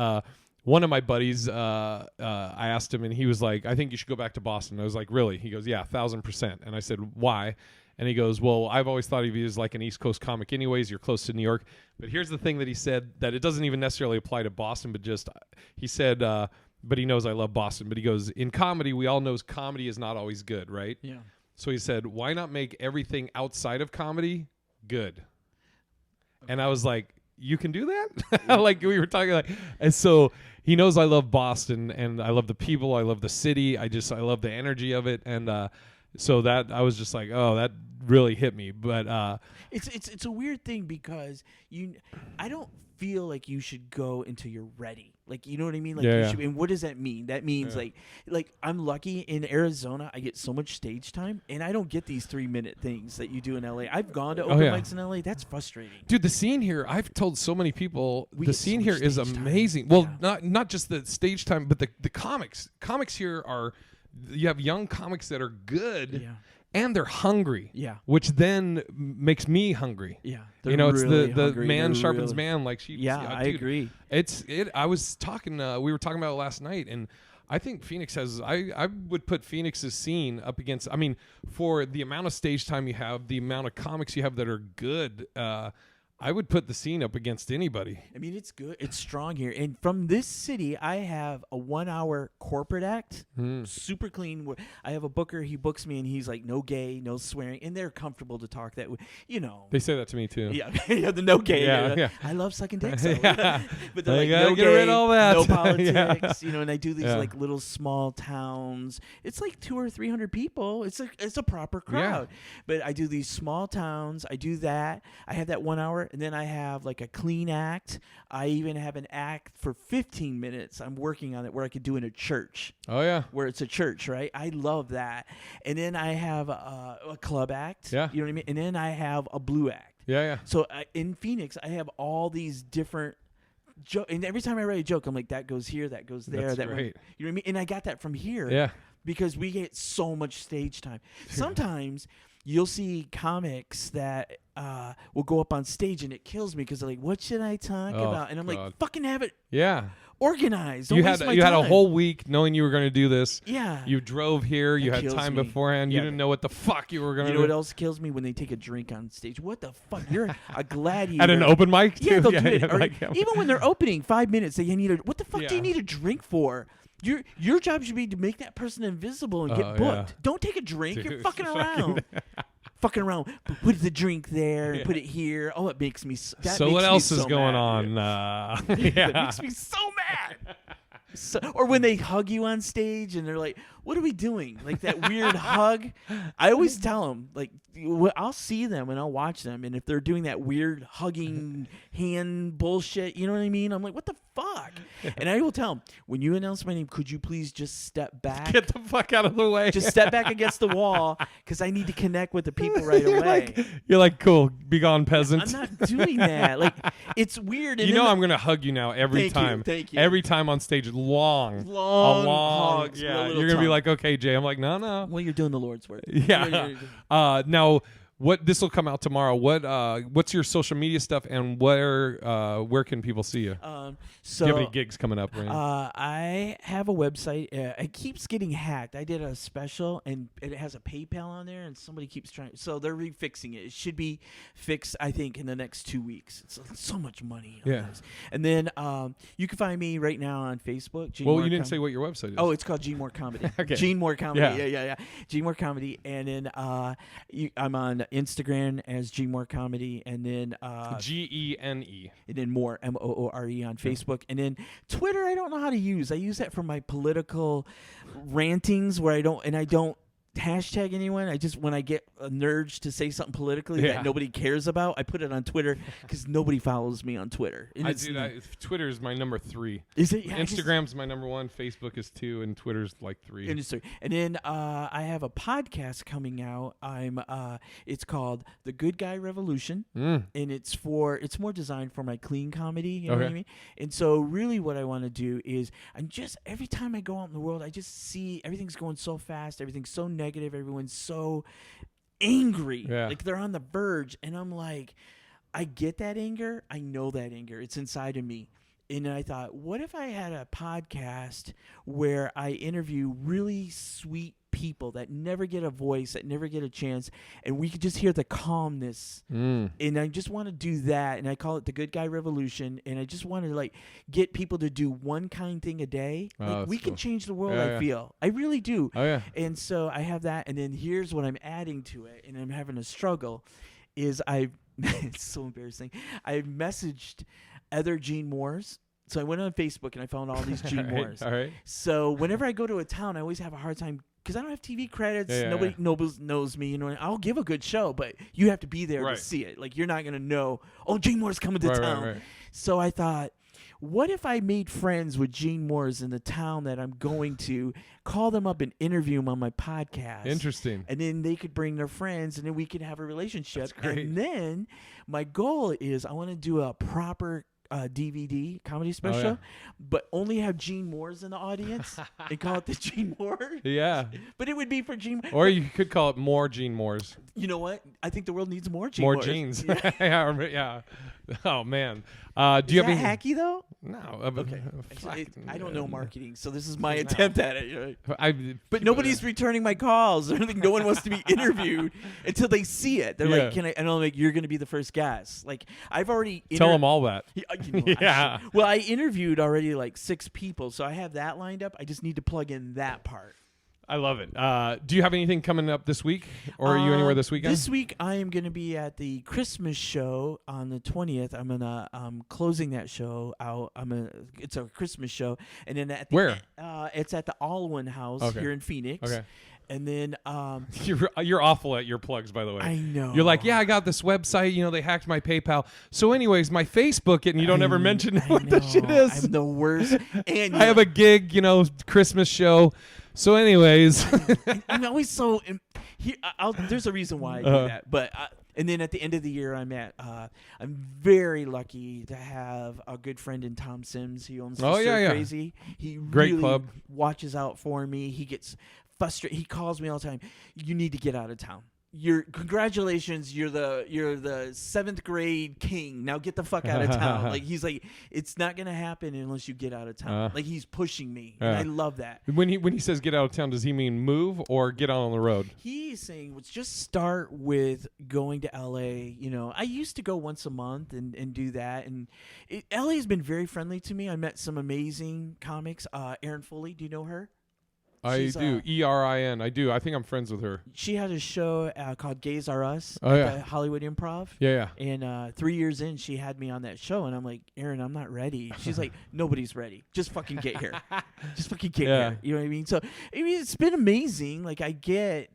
One of my buddies, I asked him, and he was like, "I think you should go back to Boston." I was like, "Really?" He goes, "Yeah, 1,000%." And I said, "Why?" And he goes, "Well, I've always thought of you as like an East Coast comic. Anyways, you're close to New York." But here's the thing that he said that it doesn't even necessarily apply to Boston, but just he said, but he knows I love Boston. But he goes, in comedy, we all know comedy is not always good, right? Yeah. So he said, why not make everything outside of comedy good? And I was like, you can do that? Like we were talking like, and so he knows I love Boston, and I love the people, I love the city, I love the energy of it, and so that I was just like, oh, that really hit me. But it's a weird thing because I don't feel like you should go until you're ready. Like, you know what I mean? Like, you should, and what does that mean? That means like I'm lucky in Arizona. I get so much stage time, and I don't get these 3-minute things that you do in LA. I've gone to open mics in LA. That's frustrating, dude. The scene here, I've told so many people, the scene here is amazing. Well, not just the stage time, but the comics. Comics here are, you have young comics that are good. Yeah. And they're hungry, which then makes me hungry. Yeah, you know, really it's the man sharpens man. Like she, I agree. I was talking. We were talking about it last night, and I think Phoenix has. I would put Phoenix's scene up against. I mean, for the amount of stage time you have, the amount of comics you have that are good. I would put the scene up against anybody. I mean, it's good. It's strong here. And from this city, I have a 1-hour corporate act, super clean. I have a booker. He books me, and he's like, no gay, no swearing. And they're comfortable to talk that way. You know. They say that to me, too. Yeah, the no gay. Yeah. I love sucking dicks. But they're like, no gay, rid of all that. No politics. You know, and I do these like little small towns. It's like 200 or 300 people. It's a proper crowd. But I do these small towns. I do that. I have that 1 hour. And then I have like a clean act. I even have an act for 15 minutes. I'm working on it where I could do in a church. Oh, yeah. Where it's a church, right? I love that. And then I have a club act. Yeah. You know what I mean? And then I have a blue act. Yeah. So in Phoenix, I have all these different jokes. And every time I write a joke, I'm like, that goes here, that goes there. That's great. You know what I mean? And I got that from here. Yeah. Because we get so much stage time. Sometimes you'll see comics that will go up on stage, and it kills me because they're like, what should I talk about? And I'm like, fucking have it organized. Don't waste my time. You had a whole week knowing you were going to do this. Yeah. You drove here. You had time beforehand. You didn't know what the fuck you were going to do. You know what else kills me? When they take a drink on stage. What the fuck? You're a gladiator. At an open mic, too? Yeah, they'll do it. Even when they're opening 5 minutes, they need what the fuck do you need a drink for? Your job should be to make that person invisible and get booked. Yeah. Don't take a drink. Dude, you're fucking around. Fucking around. Put the drink there and put it here. Oh, it makes me so what else is going on? That makes me so mad. Or when they hug you on stage and they're like, what are we doing? Like that weird hug. I always tell them, like, I'll see them and I'll watch them, and if they're doing that weird hugging hand bullshit, you know what I mean? I'm like, what the fuck? And I will tell them, when you announce my name, could you please just step back? Get the fuck out of the way. Just step back against the wall, because I need to connect with the people right away. You're like, cool, be gone, peasant. I'm not doing that. Like, it's weird. And I'm going to hug you now every time. Thank you. Every time on stage, long hugs. Yeah, you're going to be like, okay, Jay. I'm like, no. Well, you're doing the Lord's work. Yeah. Now, this will come out tomorrow. What's your social media stuff, and where can people see you? So do you have any gigs coming up? Right? I have a website. It keeps getting hacked. I did a special, and it has a PayPal on there, and somebody keeps trying. So they're refixing it. It should be fixed, I think, in the next 2 weeks. It's so much money on this. And then you can find me right now on Facebook. You didn't say what your website is. Oh, it's called Gene Moore Comedy. Okay. Gene Moore Comedy. Yeah. Gene Moore Comedy. And then I'm on Instagram as Gene Moore Comedy, and then Gene, and then Moore Moore on Facebook, and then Twitter. I don't know how to use. I use that for my political rantings where I don't hashtag anyone. I just, when I get an urge to say something politically that nobody cares about, I put it on Twitter, because nobody follows me on Twitter. And I do that. Twitter is my number 3. Is it? Yeah, Instagram's my number 1. Facebook is 2, and Twitter's like 3. And then I have a podcast coming out. It's called The Good Guy Revolution, and it's more designed for my clean comedy. You know what I mean? And so really, what I want to do is, every time I go out in the world, I just see everything's going so fast, everything's so negative, everyone's so angry, like they're on the verge, and I'm like, I get that anger, I know that anger, it's inside of me. And I thought, what if I had a podcast where I interview really sweet people that never get a voice, that never get a chance, and we could just hear the calmness. And I just want to do that, and I call it the Good Guy Revolution, and I just want to get people to do one kind thing a day. We can change the world, I feel. I really do. And so I have that, and then here's what I'm adding to it, and I'm having a struggle, is it's so embarrassing. I messaged other Gene Moores. So I went on Facebook and I found all these Gene Moores. All right. So whenever I go to a town, I always have a hard time, because I don't have TV credits. Nobody knows me. I'll give a good show, but you have to be there to see it. Like, you're not going to know, oh, Gene Moore's coming to town. Right. So I thought, what if I made friends with Gene Moores in the town that I'm going to, call them up and interview them on my podcast? Interesting. And then they could bring their friends, and then we could have a relationship. That's great. And then my goal is, I want to do a proper DVD comedy special, but only have Gene Moores in the audience and call it the Gene Moore. Yeah. But it would be for Gene. Or you could call it more Gene Moores. You know what? I think the world needs more Gene Moores. More Genes. Yeah. Oh, man. Do you have any hacky, though? No. Okay. I don't know marketing, so this is my attempt at it. But nobody's returning my calls. Or anything. No one wants to be interviewed until they see it. They're like, "Can I?" And I'm like, "You're going to be the first guest." Like, I've already tell them all that. I interviewed already 6 people, so I have that lined up. I just need to plug in that part. I love it. Do you have anything coming up this week, or are you anywhere this weekend? This week, I am going to be at the Christmas show on the 20th. I'm closing that show out. It's a Christmas show, and then at the where? It's at the Allwyn House here in Phoenix. Okay. And then you're awful at your plugs, by the way. I know. You're like, I got this website. They hacked my PayPal. So, anyways, my Facebook, and you don't ever mention what the shit is. I'm the worst. And I have a gig, Christmas show. So, anyways, I'm always so. There's a reason why I do that, but. And then at the end of the year, I'm very lucky to have a good friend in Tom Sims. He owns Crazy. He Great really club. Watches out for me. He gets frustrated. He calls me all the time. You need to get out of town. Congratulations, you're the 7th grade king. Now get the fuck out of town. He's like, it's not gonna happen unless you get out of town. He's pushing me, and I love that. When he says get out of town, does he mean move or get out on the road? He's saying let's just start with going to LA. I used to go once a month and do that, and LA has been very friendly to me. I met some amazing comics. Erin Foley, do you know her? I do. Erin. I do. I think I'm friends with her. She had a show called Gays Are Us at the Hollywood Improv. Yeah. And 3 years in, she had me on that show, and I'm like, Erin, I'm not ready. She's like, nobody's ready. Just fucking get here. Just fucking get here. You know what I mean? So it's been amazing. Like I get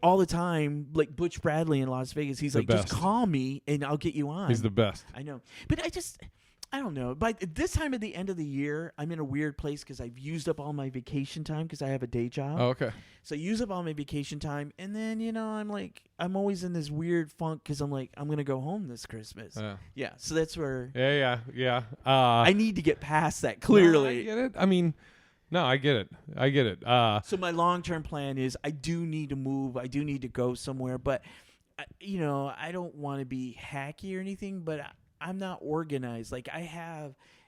all the time, like Butch Bradley in Las Vegas. He's like, just call me and I'll get you on. He's the best. I know, but I don't know. By this time at the end of the year, I'm in a weird place because I've used up all my vacation time because I have a day job. Oh, okay. So I use up all my vacation time, and then I'm always in this weird funk because I'm like, I'm gonna go home this Christmas. Yeah. So that's where. Yeah. I need to get past that. Clearly, I get it. I mean. No, I get it. So my long-term plan is I do need to move. I do need to go somewhere, but I don't want to be hacky or anything, but I'm not organized. Like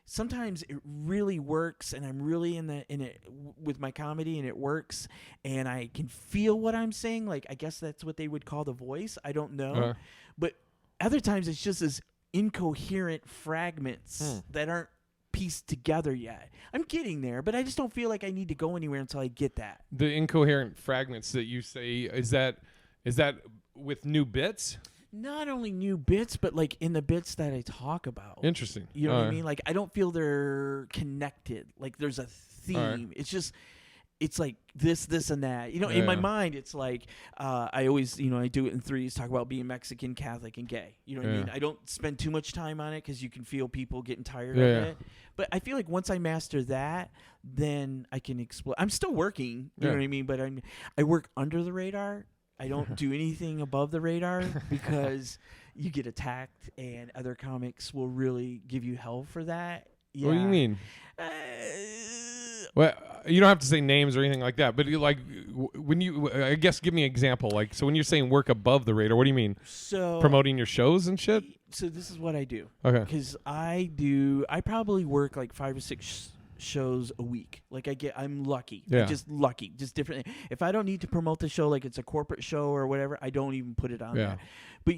sometimes it really works, and I'm really in it with my comedy, and it works, and I can feel what I'm saying. Like I guess that's what they would call the voice. I don't know, but other times it's just as incoherent fragments that aren't pieced together yet. I'm getting there, but I just don't feel like I need to go anywhere until I get that. The incoherent fragments that you say, is that with new bits? Not only new bits, but like in the bits that I talk about. Interesting. You know what I mean? Like I don't feel they're connected. Like there's a theme. It's just it's like this, and that. In my mind, it's like I always, I do it in threes, talk about being Mexican, Catholic, and gay. You know what I mean? I don't spend too much time on it because you can feel people getting tired of it. But I feel like once I master that, then I can explore. I'm still working, you know what I mean? But I work under the radar. I don't do anything above the radar because you get attacked, and other comics will really give you hell for that. Yeah. What do you mean? Well, you don't have to say names or anything like that, but when I guess give me an example. Like, so when you're saying work above the radar, what do you mean? So promoting your shows and shit? So this is what I do. Okay. Because I probably work like 5 or 6 shows a week. Like I'm lucky. Yeah. Just lucky. Just different. If I don't need to promote the show, like it's a corporate show or whatever, I don't even put it on there. But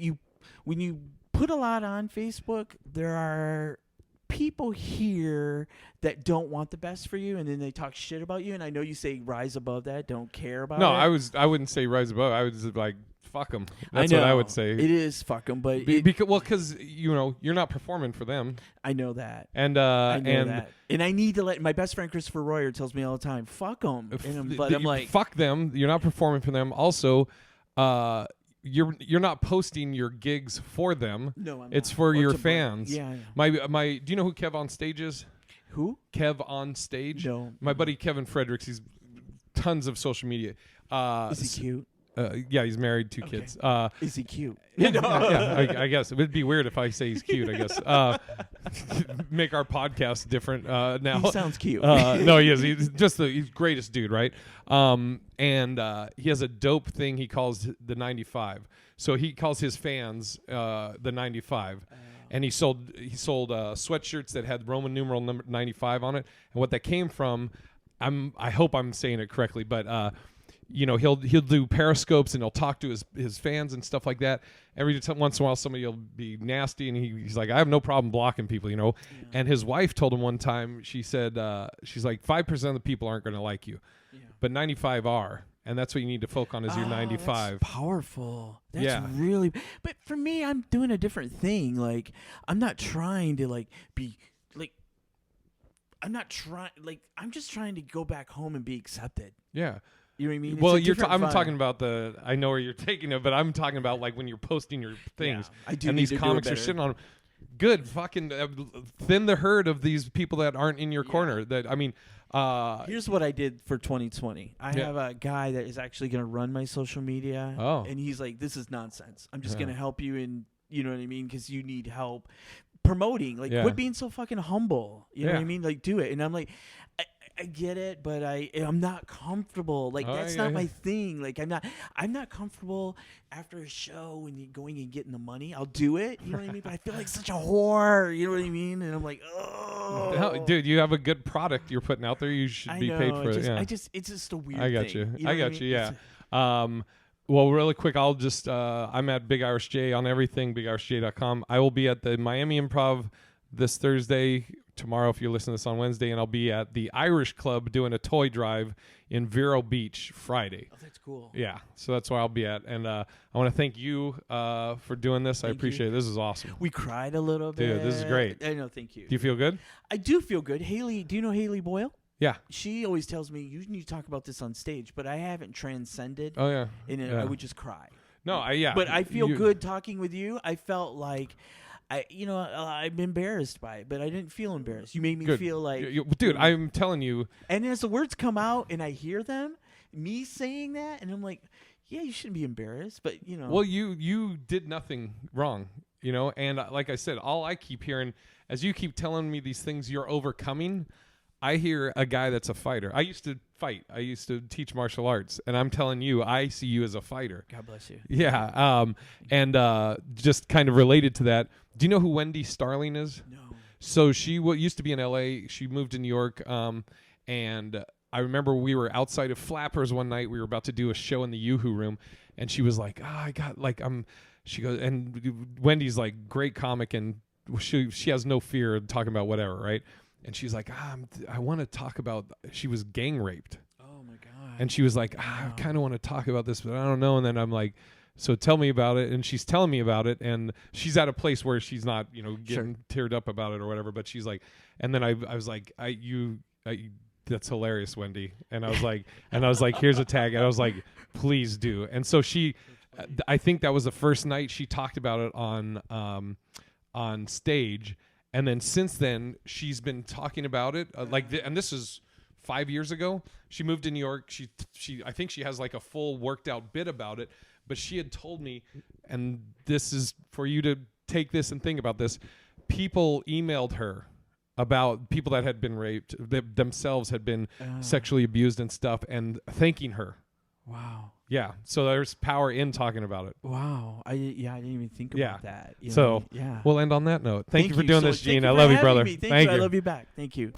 when you put a lot on Facebook, there are people here that don't want the best for you, and then they talk shit about you. And I know you say rise above that, don't care about it. No, I wouldn't say rise above. I would just like fuck them. That's what I would say. It is fuck them, but because you're not performing for them. I know that, and I know that, and I need to let my best friend Christopher Royer tells me all the time, fuck them. But I'm like, fuck them. You're not performing for them. Also, you're not posting your gigs for them. No, I'm it's not. for your fans. Yeah. My do you know who Kev on Stage is? Who? Kev on Stage. No. My buddy Kevin Fredericks. He's tons of social media. Is he cute? Yeah, he's married, 2 kids. Is he cute? I guess it would be weird if I say he's cute. I guess make our podcast different now. He sounds cute. No, he is. He's just he's the greatest dude, right? And he has a dope thing he calls the 95. So he calls his fans the 95. And he sold sweatshirts that had Roman numeral number 95 on it. And what that came from, I hope I'm saying it correctly, but he'll do periscopes and he'll talk to his fans and stuff like that. Every once in a while, somebody will be nasty, and he's like, I have no problem blocking people, Yeah. And his wife told him one time, she said, she's like, 5% of the people aren't going to like you, but 95 are. And that's what you need to focus on is your 95. That's powerful. That's really. But for me, I'm doing a different thing. Like, I'm not trying to be like. I'm not trying. Like, I'm just trying to go back home and be accepted. Yeah. You know what I mean? Well, I'm talking about I know where you're taking it, but I'm talking about like when you're posting your things. Yeah, I do. And these comics are shitting on them. Good, fucking thin the herd of these people that aren't in your corner. That I mean. Here's what I did for 2020. I have a guy that is actually going to run my social media. Oh. And he's like, this is nonsense. I'm just going to help you, and you know what I mean? Because you need help promoting. Like, quit being so fucking humble. You know what I mean? Like, do it. And I'm like, I get it, but I'm not comfortable. Like, that's not my thing. Like, I'm not comfortable after a show and going and getting the money. I'll do it. You know what I mean? But I feel like such a whore. You know what I mean? And I'm like, oh. No, dude, you have a good product you're putting out there. You should be paid for it. It's just a weird thing. I got thing. you. I got you, yeah. Well, really quick, I'll just, I'm at Big Irish J on everything, BigIrishJ.com. I will be at the Miami Improv this Thursday, tomorrow if you're listening to this on Wednesday, and I'll be at the Irish Club doing a toy drive in Vero Beach Friday. Oh, that's cool. Yeah, so that's where I'll be at. And I want to thank you for doing this. I appreciate it. This is awesome. We cried a little bit. Dude, this is great. I know, thank you. Do you feel good? I do feel good. Haley, do you know Haley Boyle? Yeah. She always tells me, you need to talk about this on stage, but I haven't transcended. Oh, yeah. And I would just cry. No, But I feel good talking with you. I felt like, I'm embarrassed by it, but I didn't feel embarrassed. You made me feel like... Dude, I'm telling you. And as the words come out and I hear them, me saying that, and I'm like, yeah, you shouldn't be embarrassed, but, Well, you did nothing wrong, and like I said, all I keep hearing, as you keep telling me these things you're overcoming, I hear a guy that's a fighter. I used to fight. I used to teach martial arts, and I'm telling you, I see you as a fighter. God bless you. Yeah. And just kind of related to that, do you know who Wendy Starling is? No. So she used to be in L.A. She moved to New York, and I remember we were outside of Flappers one night. We were about to do a show in the Yoo-Hoo room, and she was like, she goes, and Wendy's like great comic, and she has no fear of talking about whatever, right? And she's like, I want to talk about, she was gang raped. Oh, my God. And she was like, I kind of want to talk about this, but I don't know. And then I'm like, so tell me about it. And she's telling me about it. And she's at a place where she's not, getting teared up about it or whatever. But she's like, and then I was like, that's hilarious, Wendy. And I was like, here's a tag. And I was like, please do. And so I think that was the first night she talked about it on stage. And then since then, she's been talking about it. And this is 5 years ago. She moved to New York. I think she has like a full worked out bit about it. But she had told me, and this is for you to take this and think about this. People emailed her about people that had been raped, that themselves had been sexually abused and stuff, and thanking her. Wow. Yeah. So there's power in talking about it. Wow. I didn't even think about that. We'll end on that note. Thank you for doing this, Gene. I love you, brother. Thank you. I love you back. Thank you.